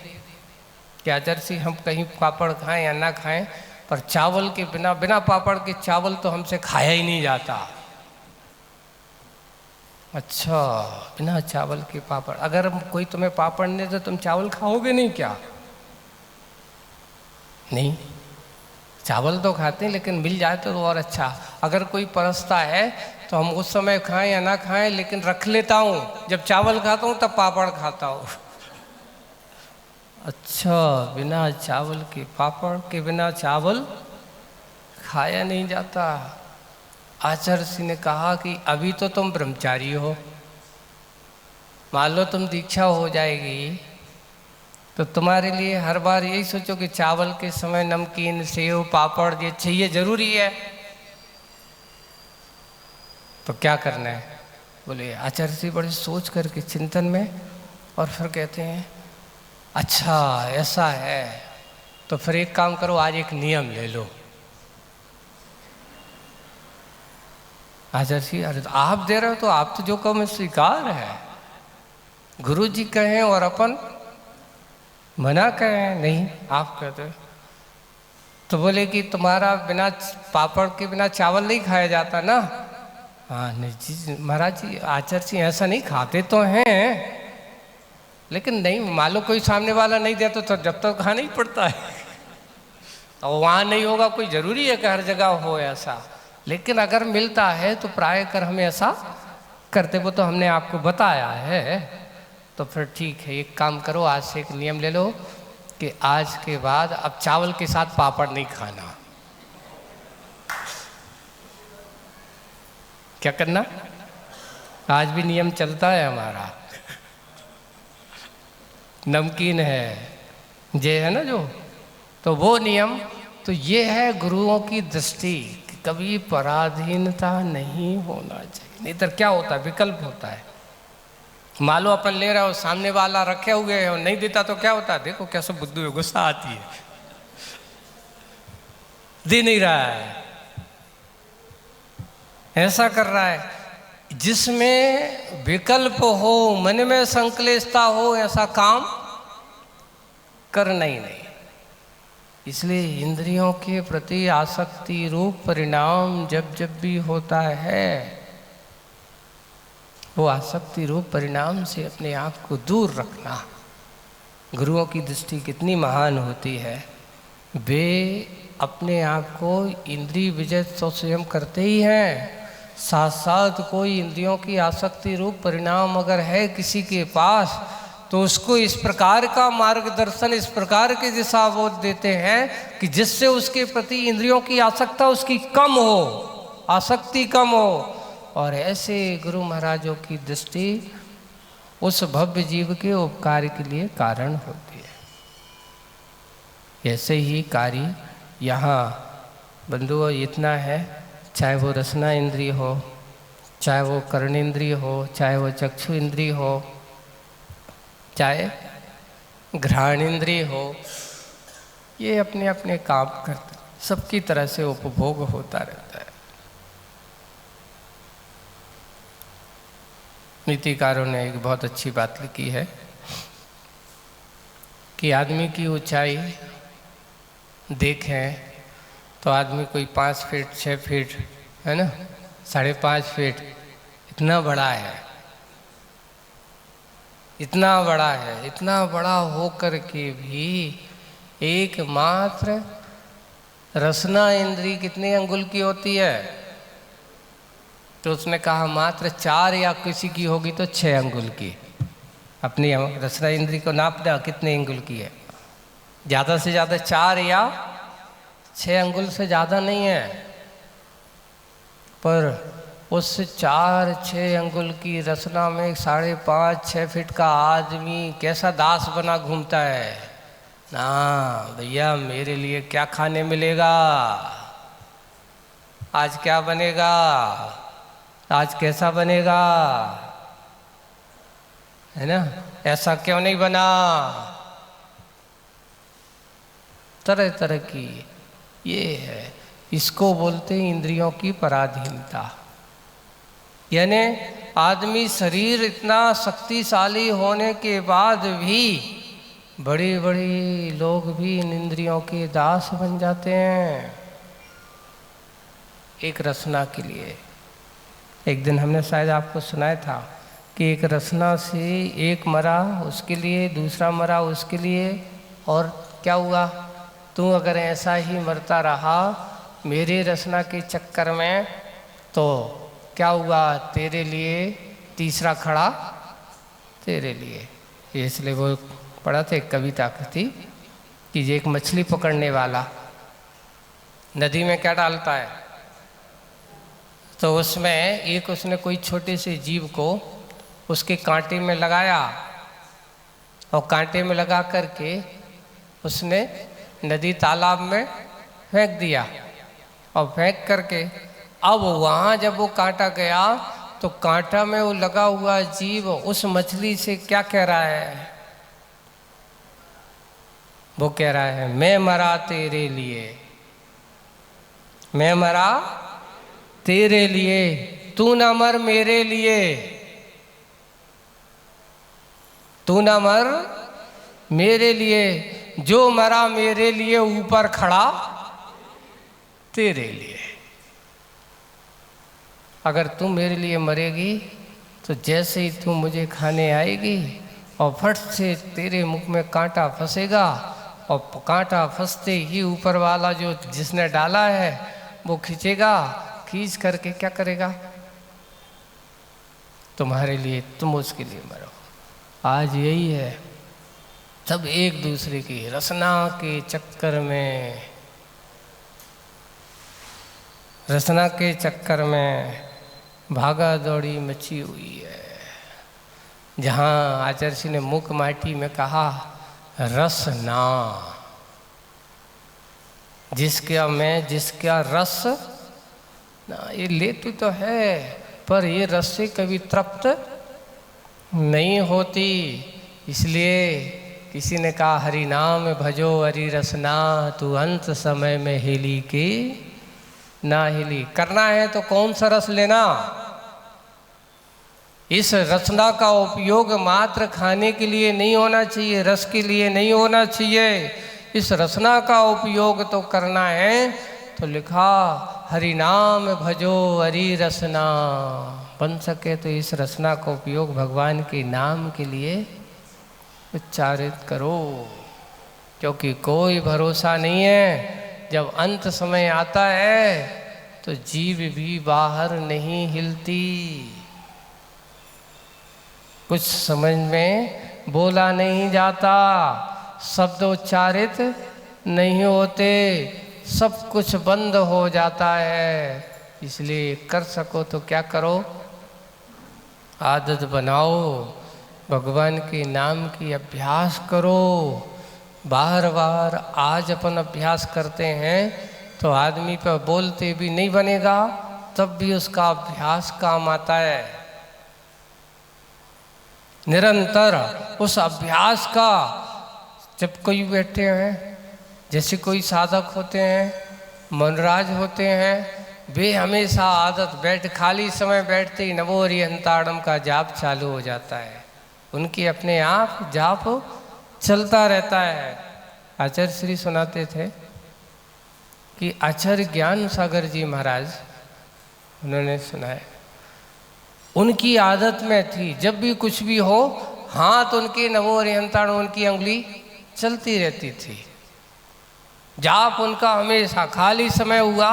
कि आचार्य हम कहीं पापड़ खाएं या ना खाएं, पर चावल के बिना पापड़ के चावल तो हमसे खाया ही नहीं जाता। अच्छा, बिना चावल के पापड़, अगर कोई तुम्हें पापड़ नहीं तो तुम चावल खाओगे नहीं क्या? नहीं, चावल तो खाते हैं, लेकिन मिल जाए तो और अच्छा। अगर कोई परसता है तो हम उस समय खाएं या ना खाएं, लेकिन रख लेता हूँ, जब चावल खाता हूँ तब पापड़ खाता हूँ। अच्छा, बिना चावल के, पापड़ के बिना चावल खाया नहीं जाता। आचार्य ने कहा कि अभी तो तुम ब्रह्मचारी हो, मान लो तुम दीक्षा हो जाएगी तो तुम्हारे लिए हर बार यही सोचो कि चावल के समय नमकीन, सेव, पापड़ ये चाहिए, जरूरी है। तो क्या करना है? बोले आचार्य जी बड़े सोच करके चिंतन में, और फिर कहते हैं अच्छा ऐसा है, तो फिर एक काम करो, आज एक नियम ले लो। आचार्य जी अरे तो आप दे रहे हो तो आप तो जो कहो मैं स्वीकार है, गुरु जी कहें और अपन मना करें नहीं, आप कहते हो। तो बोले कि तुम्हारा बिना पापड़ के बिना चावल नहीं खाया जाता ना? हाँ नहीं जी महाराज जी, आचार्य जी ऐसा नहीं, खाते तो हैं लेकिन नहीं, मान लो कोई सामने वाला नहीं देता तो जब तक खाना ही पड़ता है। और वहाँ नहीं होगा, कोई ज़रूरी है कि हर जगह हो ऐसा, लेकिन अगर मिलता है तो प्राय कर हमें ऐसा करते, वो तो हमने आपको बताया है। तो फिर ठीक है, एक काम करो, आज से एक नियम ले लो कि आज के बाद अब चावल के साथ पापड़ नहीं खाना। क्या करना? आज भी नियम चलता है हमारा, नमकीन है जे है ना जो, तो वो नियम। तो ये है गुरुओं की दृष्टि, कभी पराधीनता नहीं होना चाहिए, नहीं तो क्या होता है, विकल्प होता है। मान लो अपन ले रहे हो, सामने वाला रखे हुए है और नहीं देता तो क्या होता है? देखो कैसे बुद्धू है, गुस्सा आती है, दे नहीं रहा है, ऐसा कर रहा है। जिसमें विकल्प हो, मन में संकलेशता हो, ऐसा काम करना ही नहीं। इसलिए इंद्रियों के प्रति आसक्ति रूप परिणाम जब जब भी होता है, वो आसक्ति रूप परिणाम से अपने आप को दूर रखना। गुरुओं की दृष्टि कितनी महान होती है, वे अपने आप को इंद्रिय विजय तो स्वयं करते ही हैं, साथ साथ कोई इंद्रियों की आसक्ति रूप परिणाम अगर है किसी के पास, तो उसको इस प्रकार का मार्गदर्शन, इस प्रकार के दिशा बोध देते हैं कि जिससे उसके प्रति इंद्रियों की आसक्ता उसकी कम हो, आसक्ति कम हो। और ऐसे गुरु महाराजों की दृष्टि उस भव्य जीव के उपकार के लिए कारण होती है। ऐसे ही कार्य यहाँ बंधुओं इतना है, चाहे वो रसना इंद्रिय हो, चाहे वो कर्णेंद्रिय हो, चाहे वो चक्षु इंद्रिय हो, चाहे घ्राण इंद्रिय हो, ये अपने अपने काम करते, सबकी तरह से उपभोग होता रहता है। नीतिकारों ने एक बहुत अच्छी बात लिखी है कि आदमी की ऊंचाई देखें तो आदमी कोई 5 फीट 6 फीट है ना, 5.5 फीट, इतना बड़ा है, इतना बड़ा है, इतना बड़ा होकर के भी एकमात्र रसना इंद्री कितने अंगुल की होती है? तो उसने कहा मात्र 4, या किसी की होगी तो 6 अंगुल की। अपनी रसना इंद्री को नापना कितने अंगुल की है, ज़्यादा से ज़्यादा 4 या 6 अंगुल से ज़्यादा नहीं है। पर उस 4-6 अंगुल की रचना में 5.5-6 फीट का आदमी कैसा दास बना घूमता है ना। भैया मेरे लिए क्या खाने मिलेगा, आज क्या बनेगा, आज कैसा बनेगा, है ना, ऐसा क्यों नहीं बना, तरह तरह की ये है। इसको बोलते हैं इंद्रियों की पराधीनता। यानी आदमी शरीर इतना शक्तिशाली होने के बाद भी बड़े बड़े लोग भी इन इंद्रियों के दास बन जाते हैं एक रसना के लिए। एक दिन हमने शायद आपको सुनाया था कि एक रसना से एक मरा उसके लिए, दूसरा मरा उसके लिए, और क्या हुआ, तू अगर ऐसा ही मरता रहा मेरे रसना के चक्कर में तो क्या हुआ, तेरे लिए तीसरा खड़ा तेरे लिए। इसलिए वो पढ़ा था एक कविता थी कि एक मछली पकड़ने वाला नदी में क्या डालता है, तो उसमें एक उसने कोई छोटे से जीव को उसके कांटे में लगाया और कांटे में लगा करके उसने नदी तालाब में फेंक दिया और फेंक करके अब वहाँ जब वो कांटा गया तो कांटा में वो लगा हुआ जीव उस मछली से क्या कह रहा है? वो कह रहा है मैं मरा तेरे लिए, मैं मरा तेरे लिए, तू ना मर मेरे लिए, तू ना मर मेरे लिए, जो मरा मेरे लिए ऊपर खड़ा तेरे लिए। अगर तू मेरे लिए मरेगी तो जैसे ही तू मुझे खाने आएगी और फट से तेरे मुख में कांटा फंसेगा, और कांटा फंसते ही ऊपर वाला जो जिसने डाला है वो खींचेगा, खींच करके क्या करेगा? तुम्हारे लिए, तुम उसके लिए मरो। आज यही है, सब एक दूसरे की रचना के चक्कर में, रचना के चक्कर में भागा दौड़ी मची हुई है। जहाँ आचार्य ने मुख माटी में कहा रसना, जिसका मैं जिसका रस ना, ये लेती तो है पर ये रस से कभी तृप्त नहीं होती। इसलिए किसी ने कहा हरि नाम भजो हरि रसना, तू अंत समय में हिली की ना हिली। करना है तो कौन सा रस लेना? इस रसना का उपयोग मात्र खाने के लिए नहीं होना चाहिए, रस के लिए नहीं होना चाहिए। इस रसना का उपयोग तो करना है तो लिखा हरि नाम भजो हरि रसना। बन सके तो इस रसना का उपयोग भगवान के नाम के लिए उच्चारित करो, क्योंकि कोई भरोसा नहीं है। जब अंत समय आता है तो जीव भी बाहर नहीं हिलती। कुछ समझ में बोला नहीं जाता, शब्द उच्चारित नहीं होते, सब कुछ बंद हो जाता है। इसलिए कर सको तो क्या करो, आदत बनाओ, भगवान के नाम की अभ्यास करो। बार बार आज अपन अभ्यास करते हैं तो आदमी पर बोलते भी नहीं बनेगा, तब भी उसका अभ्यास काम आता है। निरंतर उस अभ्यास का, जब कोई बैठे हैं, जैसे कोई साधक होते हैं, मनराज होते हैं, वे हमेशा आदत बैठ खाली समय बैठते ही नमो हरिहंताड़म का जाप चालू हो जाता है। उनके अपने आप जाप चलता रहता है। आचार्य श्री सुनाते थे कि आचार्य ज्ञान सागर जी महाराज, उन्होंने सुनाया, उनकी आदत में थी जब भी कुछ भी हो हाथ उनके नमो हरिहंताड़म, उनकी उंगली चलती रहती थी। जाप उनका हमेशा, खाली समय हुआ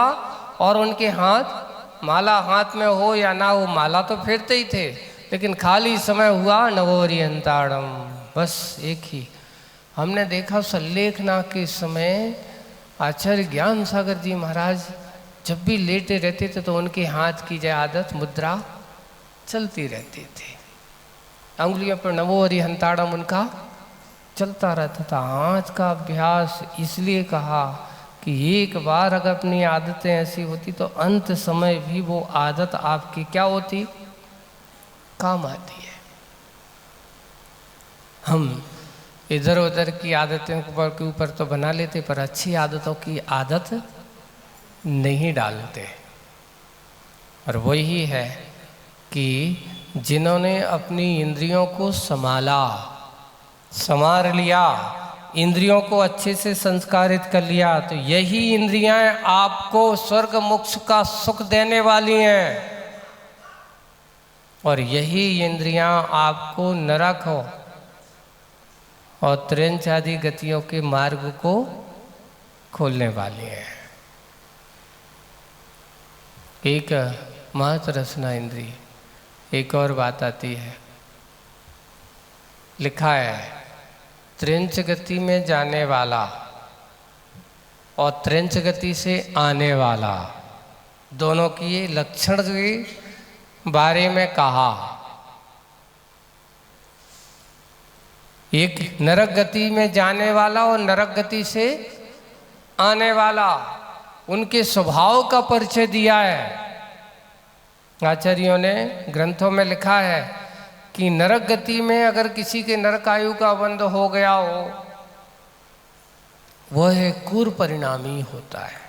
और उनके हाथ, माला हाथ में हो या ना हो, माला तो फेरते ही थे, लेकिन खाली समय हुआ नमो हरिहंताड़म, बस एक ही। हमने देखा सल्लेखना के समय आचार्य ज्ञान सागर जी महाराज जब भी लेटे रहते थे तो उनके हाथ की जो आदत, मुद्रा चलती रहती थी, अंगुलियों पर नमो हरिहंताड़म उनका चलता रहता था। हाथ का अभ्यास इसलिए कहा कि एक बार अगर अपनी आदतें ऐसी होती तो अंत समय भी वो आदत आपकी क्या होती, काम आती है। हम इधर उधर की आदतों के ऊपर तो बना लेते, पर अच्छी आदतों की आदत नहीं डालते। और वही है कि जिन्होंने अपनी इंद्रियों को संभाला, संवार लिया, इंद्रियों को अच्छे से संस्कारित कर लिया, तो यही इंद्रियां आपको स्वर्ग मोक्ष का सुख देने वाली हैं। और यही इंद्रियां आपको नरक हो और त्रेंच आदि गतियों के मार्ग को खोलने वाली हैं। एक महत रसना इंद्रिय, एक और बात आती है, लिखा है त्रिंच गति में जाने वाला और त्रिंच गति से आने वाला, दोनों की लक्षण के बारे में कहा। एक नरक गति में जाने वाला और नरक गति से आने वाला, उनके स्वभाव का परिचय दिया है। आचार्यों ने ग्रंथों में लिखा है कि नरक गति में अगर किसी के नरक आयु का बंध हो गया हो, वह क्रूर परिणामी होता है।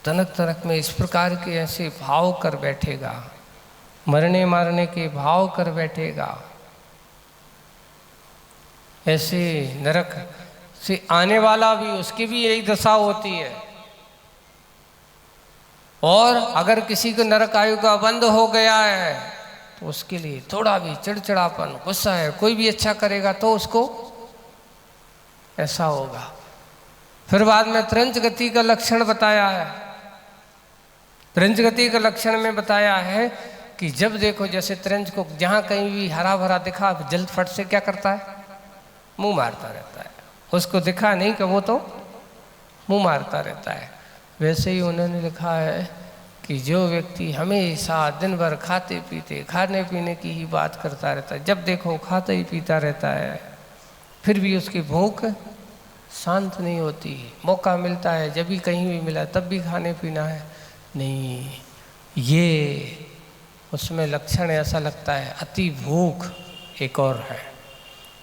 तनक तनक में इस प्रकार के ऐसे भाव कर बैठेगा, मरने मारने के भाव कर बैठेगा, ऐसे नरक से आने वाला भी उसकी भी यही दशा होती है। और अगर किसी को नरक आयु का बंद हो गया है तो उसके लिए थोड़ा भी चिड़चिड़ापन, गुस्सा है, कोई भी अच्छा करेगा तो उसको ऐसा होगा। फिर बाद में त्रंच गति का लक्षण बताया है। त्रंच गति का लक्षण में बताया है कि जब देखो जैसे त्रंच को जहाँ कहीं भी हरा भरा दिखा, जल्द फट से क्या करता है, मुंह मारता रहता है। उसको दिखा नहीं कि वो तो मुंह मारता रहता है। वैसे ही उन्होंने लिखा है कि जो व्यक्ति हमेशा दिन भर खाते पीते, खाने पीने की ही बात करता रहता है, जब देखो खाता ही पीता रहता है, फिर भी उसकी भूख शांत नहीं होती। मौका मिलता है, जब भी कहीं भी मिला तब भी खाने पीना है, नहीं, ये उसमें लक्षण ऐसा लगता है। अति भूख एक और है।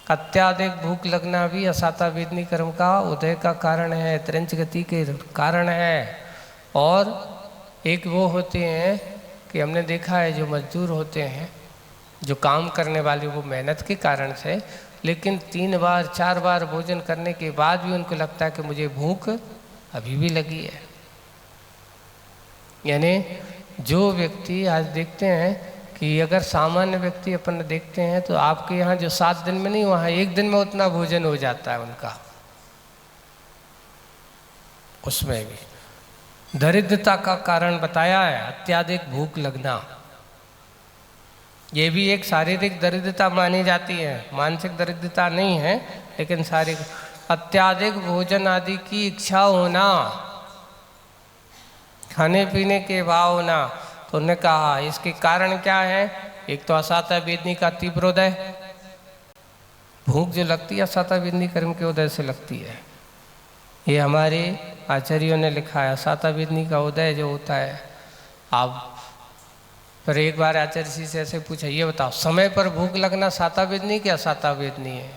अत्याधिक भूख लगना भी असाता वेदनी कर्म का उदय का कारण है, त्रंच गति के कारण है। और एक वो होते हैं कि हमने देखा है जो मजदूर होते हैं, जो काम करने वाले, वो मेहनत के कारण से, लेकिन 3 बार 4 बार भोजन करने के बाद भी उनको लगता है कि मुझे भूख अभी भी लगी है। यानी जो व्यक्ति आज देखते हैं कि अगर सामान्य व्यक्ति अपन देखते हैं तो आपके यहाँ जो 7 दिन में नहीं, वहाँ 1 दिन में उतना भोजन हो जाता है उनका। उसमें भी दरिद्रता का कारण बताया है, अत्याधिक भूख लगना। ये भी एक शारीरिक दरिद्रता मानी जाती है, मानसिक दरिद्रता नहीं है, लेकिन शारीरिक। अत्याधिक भोजन आदि की इच्छा होना, खाने पीने के भाव होना। तो उन्होंने कहा इसके कारण क्या है। एक तो असाता वेदनी का तीव्र उदय, भूख जो लगती है असाता वेदनी कर्म के उदय से लगती है। ये हमारे आचार्यों ने लिखा है, असाता वेदनी का उदय जो होता है। आप पर एक बार आचार्य जी से ऐसे पूछा, ये बताओ समय पर भूख लगना साता वेदनी क्या असाता वेदनी है।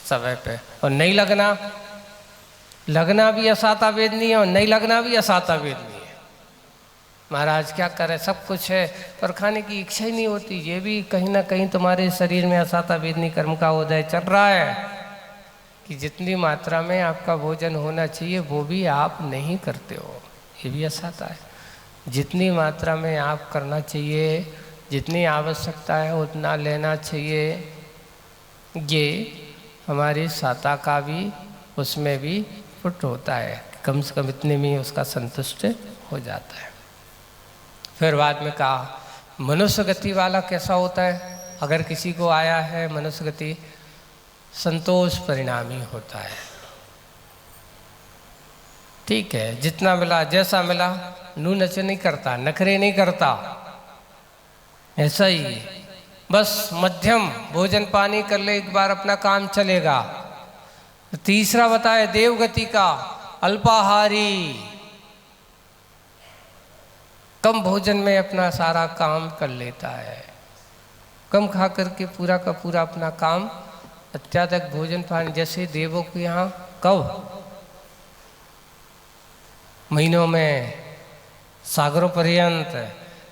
समय पे, और नहीं लगना, लगना भी असाता वेदनी है और नहीं लगना भी असाता वेदनी है। महाराज क्या करे, सब कुछ है पर खाने की इच्छा ही नहीं होती। ये भी कहीं ना कहीं तुम्हारे शरीर में असाता वेदनी कर्म का उदय चल रहा है कि जितनी मात्रा में आपका भोजन होना चाहिए वो भी आप नहीं करते हो। ये भी असाता है। जितनी मात्रा में आप करना चाहिए, जितनी आवश्यकता है उतना लेना चाहिए, ये हमारी साता का भी उसमें भी फुट होता है। कम से कम इतने में उसका संतुष्ट हो जाता है। फिर बाद में कहा मनुष्य गति वाला कैसा होता है। अगर किसी को आया है मनुष्य गति, संतोष परिणामी होता है। ठीक है, जितना मिला जैसा मिला, नून नच नहीं करता, नखरे नहीं करता, ऐसा ही बस मध्यम भोजन पानी कर ले, एक बार अपना काम चलेगा। तीसरा बताए देवगति का, अल्पाहारी, कम भोजन में अपना सारा काम कर लेता है, कम खा करके पूरा का पूरा अपना काम। अत्याधिक भोजन पानी, जैसे देवों के यहाँ कब महीनों में सागरों पर्यंत,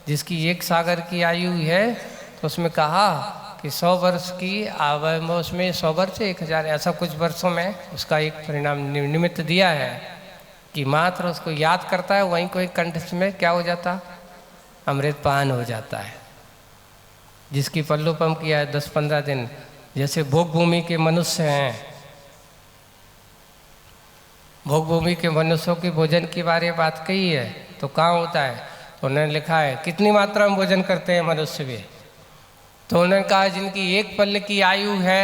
जिसकी 1 सागर की आयु है, तो उसमें कहा कि 100 वर्ष की उसमें 100 वर्ष 1000 ऐसा कुछ वर्षों में उसका एक परिणाम निमित्त दिया है कि मात्र उसको याद करता है, वहीं कोई कंठ में क्या हो जाता, अमृतपान हो जाता है। जिसकी पल्लूपम किया है 10-15 दिन, जैसे भोग भूमि के मनुष्य हैं, भोग भूमि के मनुष्यों की भोजन की बारे में बात कही है, तो कहाँ होता है, तो उन्होंने लिखा है कितनी मात्रा में भोजन करते हैं मनुष्य भी। तो उन्होंने कहा जिनकी 1 पल्ल की आयु है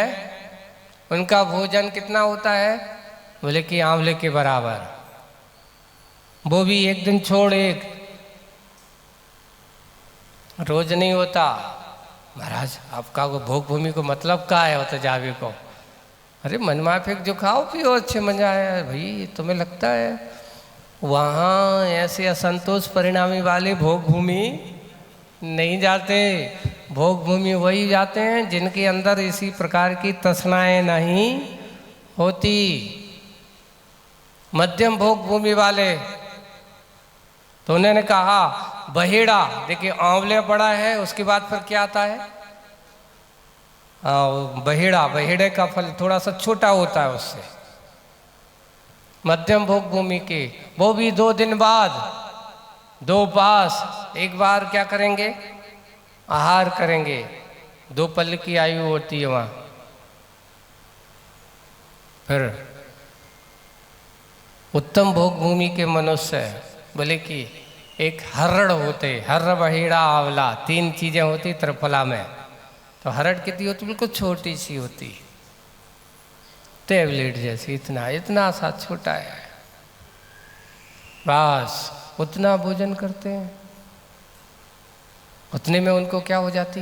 उनका भोजन कितना होता है, बोले कि आंवले के बराबर, वो भी 1 दिन छोड़ 1, रोज नहीं होता। महाराज आपका वो भोग भूमि को मतलब क्या है, होता जावे को, अरे मन माफिक जो खाओ पियो अच्छे मजा आया भाई, तुम्हें लगता है वहाँ ऐसे असंतोष परिणामी वाले भोग भूमि नहीं जाते। भोग भूमि वही जाते हैं जिनके अंदर इसी प्रकार की तृष्णाएं नहीं होती। मध्यम भोग भूमि वाले, तो उन्होंने कहा बहेड़ा, देखिए आंवले बड़ा है, उसके बाद फिर क्या आता है? बहेड़ा, बहेड़े का फल थोड़ा सा छोटा होता है उससे। मध्यम भोग भूमि के वो भी 2 दिन बाद, 2 पास, एक बार क्या करेंगे? आहार करेंगे। 2 पल की आयु होती है वहाँ। फिर उत्तम भोग भूमि के मनुष्य बोले कि एक हर्रड़ होते, हर्र बहेड़ा आंवला, 3 चीजें होती त्रिफला में। तो हरड़ कितनी होती? बिल्कुल छोटी सी होती, टेबलेट जैसी, इतना इतना सा छोटा है, बस उतना भोजन करते हैं। उतने में उनको क्या हो जाती?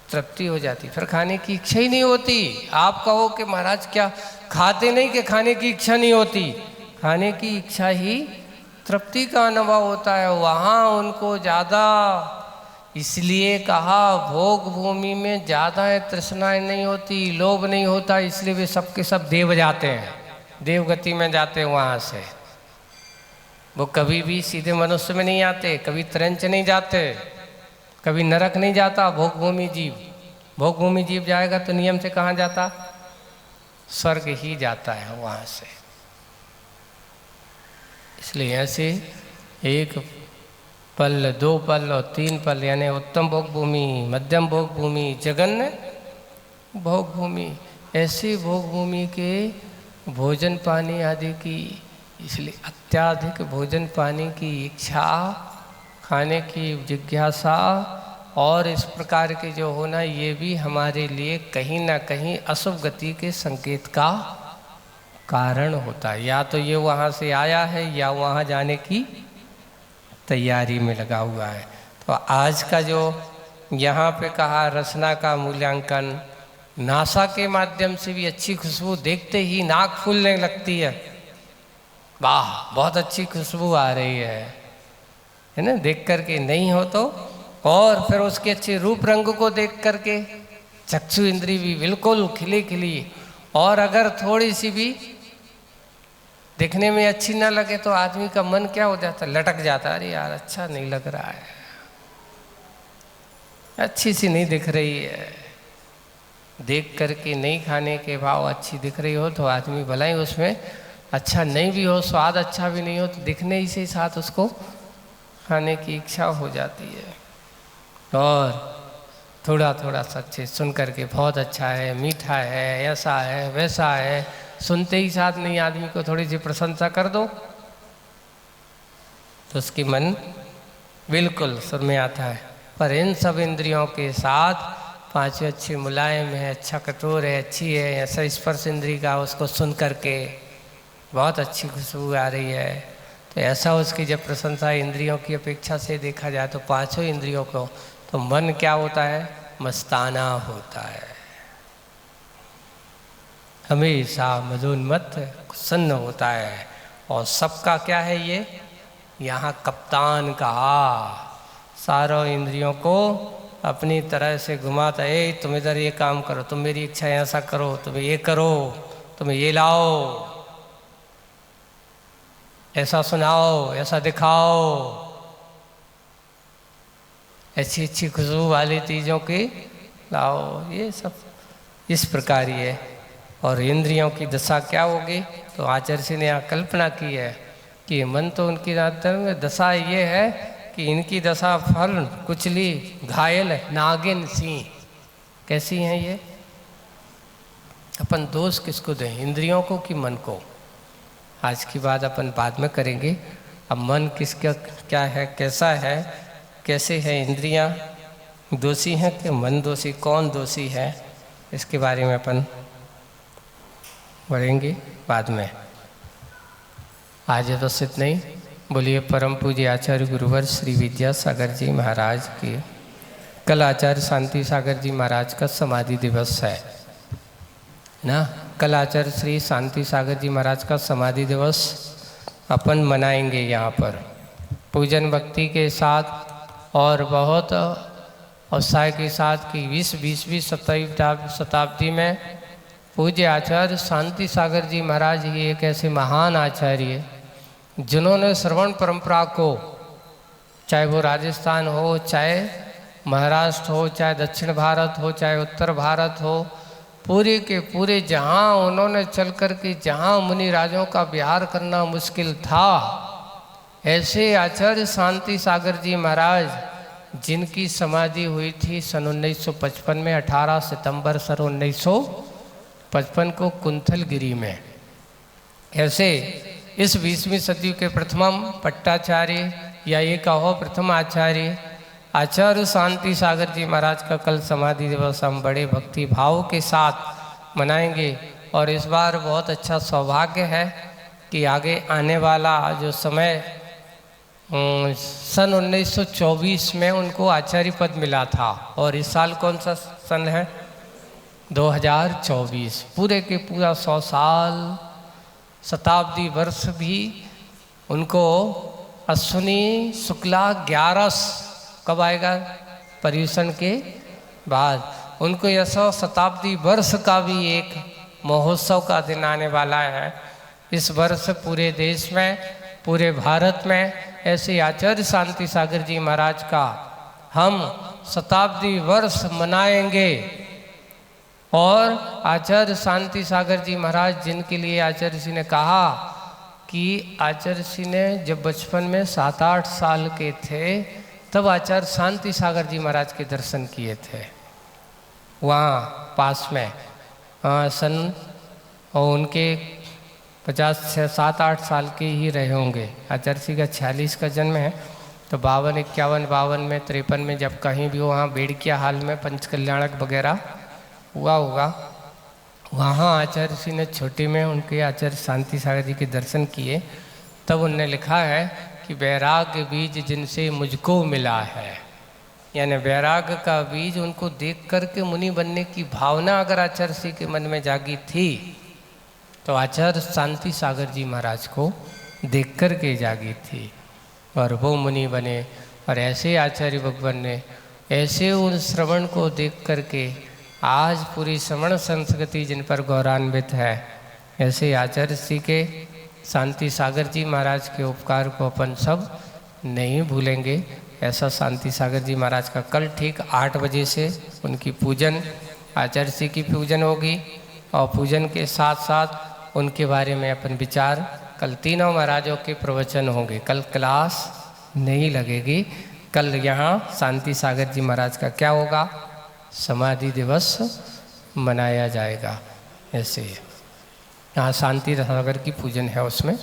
तृप्ति हो जाती, फिर खाने की इच्छा ही नहीं होती। आप कहो कि महाराज क्या खाते नहीं कि खाने की इच्छा नहीं होती? खाने की इच्छा ही तृप्ति का अनुभव होता है। वहाँ उनको ज़्यादा, इसलिए कहा भोग भूमि में ज़्यादा तृष्णाएं नहीं होती, लोभ नहीं होता, इसलिए वे सबके सब देव जाते हैं, देवगति में जाते हैं। वहाँ से वो कभी भी सीधे मनुष्य में नहीं आते, कभी त्रंच नहीं जाते, कभी नरक नहीं जाता। भोग भूमि जीव, भोग भूमि जीव जाएगा तो नियम से कहाँ जाता? स्वर्ग ही जाता है वहाँ से। इसलिए ऐसे 1 पल, 2 पल और 3 पल, यानी उत्तम भोग भूमि, मध्यम भोग भूमि, जघन्य भोग भूमि, ऐसे भोग भूमि के भोजन पानी आदि की, इसलिए अत्याधिक भोजन पानी की इच्छा, खाने की जिज्ञासा और इस प्रकार के जो होना, ये भी हमारे लिए कहीं ना कहीं अशुभ गति के संकेत का कारण होता है। या तो ये वहाँ से आया है या वहाँ जाने की तैयारी में लगा हुआ है। तो आज का जो यहाँ पे कहा रसना का मूल्यांकन, नासा के माध्यम से भी अच्छी खुशबू देखते ही नाक फूलने लगती है, वाह बहुत अच्छी खुशबू आ रही है ना, देख करके नहीं हो तो। और फिर उसके अच्छे रूप रंग को देख करके चक्षु इंद्री भी बिल्कुल खिली खिली, और अगर थोड़ी सी भी दिखने में अच्छी ना लगे तो आदमी का मन क्या हो जाता है? लटक जाता है, अरे यार अच्छा नहीं लग रहा है, अच्छी सी नहीं दिख रही है। देख करके नहीं खाने के भाव अच्छी दिख रही हो तो आदमी भला ही उसमें अच्छा नहीं भी हो, स्वाद अच्छा भी नहीं हो, तो दिखने ही से साथ उसको खाने की इच्छा हो जाती है। और थोड़ा थोड़ा सच्चे सुन करके बहुत अच्छा है, मीठा है, ऐसा है वैसा है, सुनते ही साथ नहीं आदमी को थोड़ी सी प्रशंसा कर दो तो उसकी मन बिल्कुल सुर में आता है। पर इन सब इंद्रियों के साथ 5 अच्छी मुलायम है, अच्छा कठोर है, अच्छी है, ऐसा स्पर्श इंद्री का उसको सुन करके बहुत अच्छी खुशबू आ रही है, तो ऐसा उसकी जब प्रशंसा इंद्रियों की अपेक्षा से देखा जाए तो 5 इंद्रियों को, तो मन क्या होता है? मस्ताना होता है, हमेशा मदोन्मत्त प्रसन्न होता है। और सबका क्या है ये? यहाँ कप्तान का सारों इंद्रियों को अपनी तरह से घुमाता है, तुम इधर ये काम करो, तुम मेरी इच्छा ऐसा करो, तुम ये करो, तुम ये लाओ, ऐसा सुनाओ, ऐसा दिखाओ, अच्छी अच्छी खुशबू वाली चीज़ों की लाओ, ये सब इस प्रकार ही है। और इंद्रियों की दशा क्या होगी? तो आचार्य ने यहाँ कल्पना की है कि मन तो उनकी में दशा ये है कि इनकी दशा फल कुचली घायल नागिन सी। कैसी हैं ये? अपन दोष किसको दें, इंद्रियों को कि मन को? आज की बात अपन बाद में करेंगे। अब मन किसका क्या है, कैसा है, कैसे है, इंद्रियां दोषी हैं कि मन दोषी, कौन दोषी है, इसके बारे में अपन बढ़ेंगे बाद में। आज तो इतना ही। बोलिए परम पूज्य आचार्य गुरुवर श्री विद्यासागर जी महाराज की। कल आचार्य शांति सागर जी महाराज का समाधि दिवस है ना। कल आचार्य श्री शांति सागर जी महाराज का समाधि दिवस अपन मनाएंगे यहाँ पर पूजन भक्ति के साथ और बहुत उत्साह के साथ कि 20वीं शताब्दी में पूज्य आचार्य शांति सागर जी महाराज ही एक ऐसे महान आचार्य जिन्होंने श्रवण परंपरा को, चाहे वो राजस्थान हो, चाहे महाराष्ट्र हो, चाहे दक्षिण भारत हो, चाहे उत्तर भारत हो, पूरे के पूरे जहाँ उन्होंने चल कर के जहाँ मुनि राजों का विहार करना मुश्किल था, ऐसे आचार्य शांति सागर जी महाराज जिनकी समाधि हुई थी सन 1955 में 18 सितंबर सन 1955 को कुंथलगिरी में, ऐसे इस 20वीं सदी के प्रथम पट्टाचार्य या ये कहो प्रथम आचार्य आचार्य शांति सागर जी महाराज का कल समाधि दिवस हम बड़े भक्ति भाव के साथ मनाएंगे। और इस बार बहुत अच्छा सौभाग्य है कि आगे आने वाला जो समय सन 1924 में उनको आचार्य पद मिला था और इस साल कौन सा सन है 2024, पूरे के पूरा 100 साल शताब्दी वर्ष भी उनको अश्विनी शुक्ला 11 कब आएगा पर्यूषण के बाद उनको यह 100 शताब्दी वर्ष का भी एक महोत्सव का दिन आने वाला है। इस वर्ष पूरे देश में, पूरे भारत में ऐसे आचार्य शांति सागर जी महाराज का हम शताब्दी वर्ष मनाएंगे। और आचार्य शांति सागर जी महाराज जिनके लिए आचार्य जी ने कहा कि आचार्य जी ने जब बचपन में 7-8 साल के थे तब आचार्य शांति सागर जी महाराज के दर्शन किए थे वहाँ पास में सन, और उनके 50-7-8 साल के ही रहे होंगे। आचार्य जी का 46 का जन्म है, तो 52, 51, 52 में 53 में जब कहीं भी वहाँ बेड़किया हाल में पंचकल्याणक वगैरह हुआ होगा, वहाँ आचार्य जी ने छोटे में उनके आचार्य शांति सागर जी के दर्शन किए। तब उनने लिखा है कि वैराग्य बीज जिनसे मुझको मिला है, यानी वैराग्य का बीज उनको देख करके मुनि बनने की भावना अगर आचार्य जी के मन में जागी थी तो आचार्य शांति सागर जी महाराज को देख कर के जागी थी और वो मुनि बने। और ऐसे आचार्य भगवान ने ऐसे उन श्रवण को देख करके आज पूरी श्रवण संस्कृति जिन पर गौरवान्वित है, ऐसे आचार्य श्री के शांति सागर जी महाराज के उपकार को अपन सब नहीं भूलेंगे। ऐसा शांति सागर जी महाराज का कल ठीक 8 बजे से उनकी पूजन, आचार्य श्री की पूजन होगी और पूजन के साथ साथ उनके बारे में अपन विचार, कल तीनों महाराजों के प्रवचन होंगे। कल क्लास नहीं लगेगी, कल यहाँ शांति सागर जी महाराज का क्या होगा, समाधि दिवस मनाया जाएगा। ऐसे यहाँ शांति सागर की पूजन है, उसमें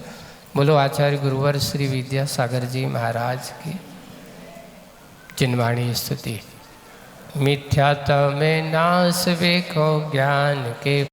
बोलो आचार्य गुरुवर श्री विद्या सागर जी महाराज की जिनवाणी स्तुति। मिथ्यात्व में नाश वेखो ज्ञान के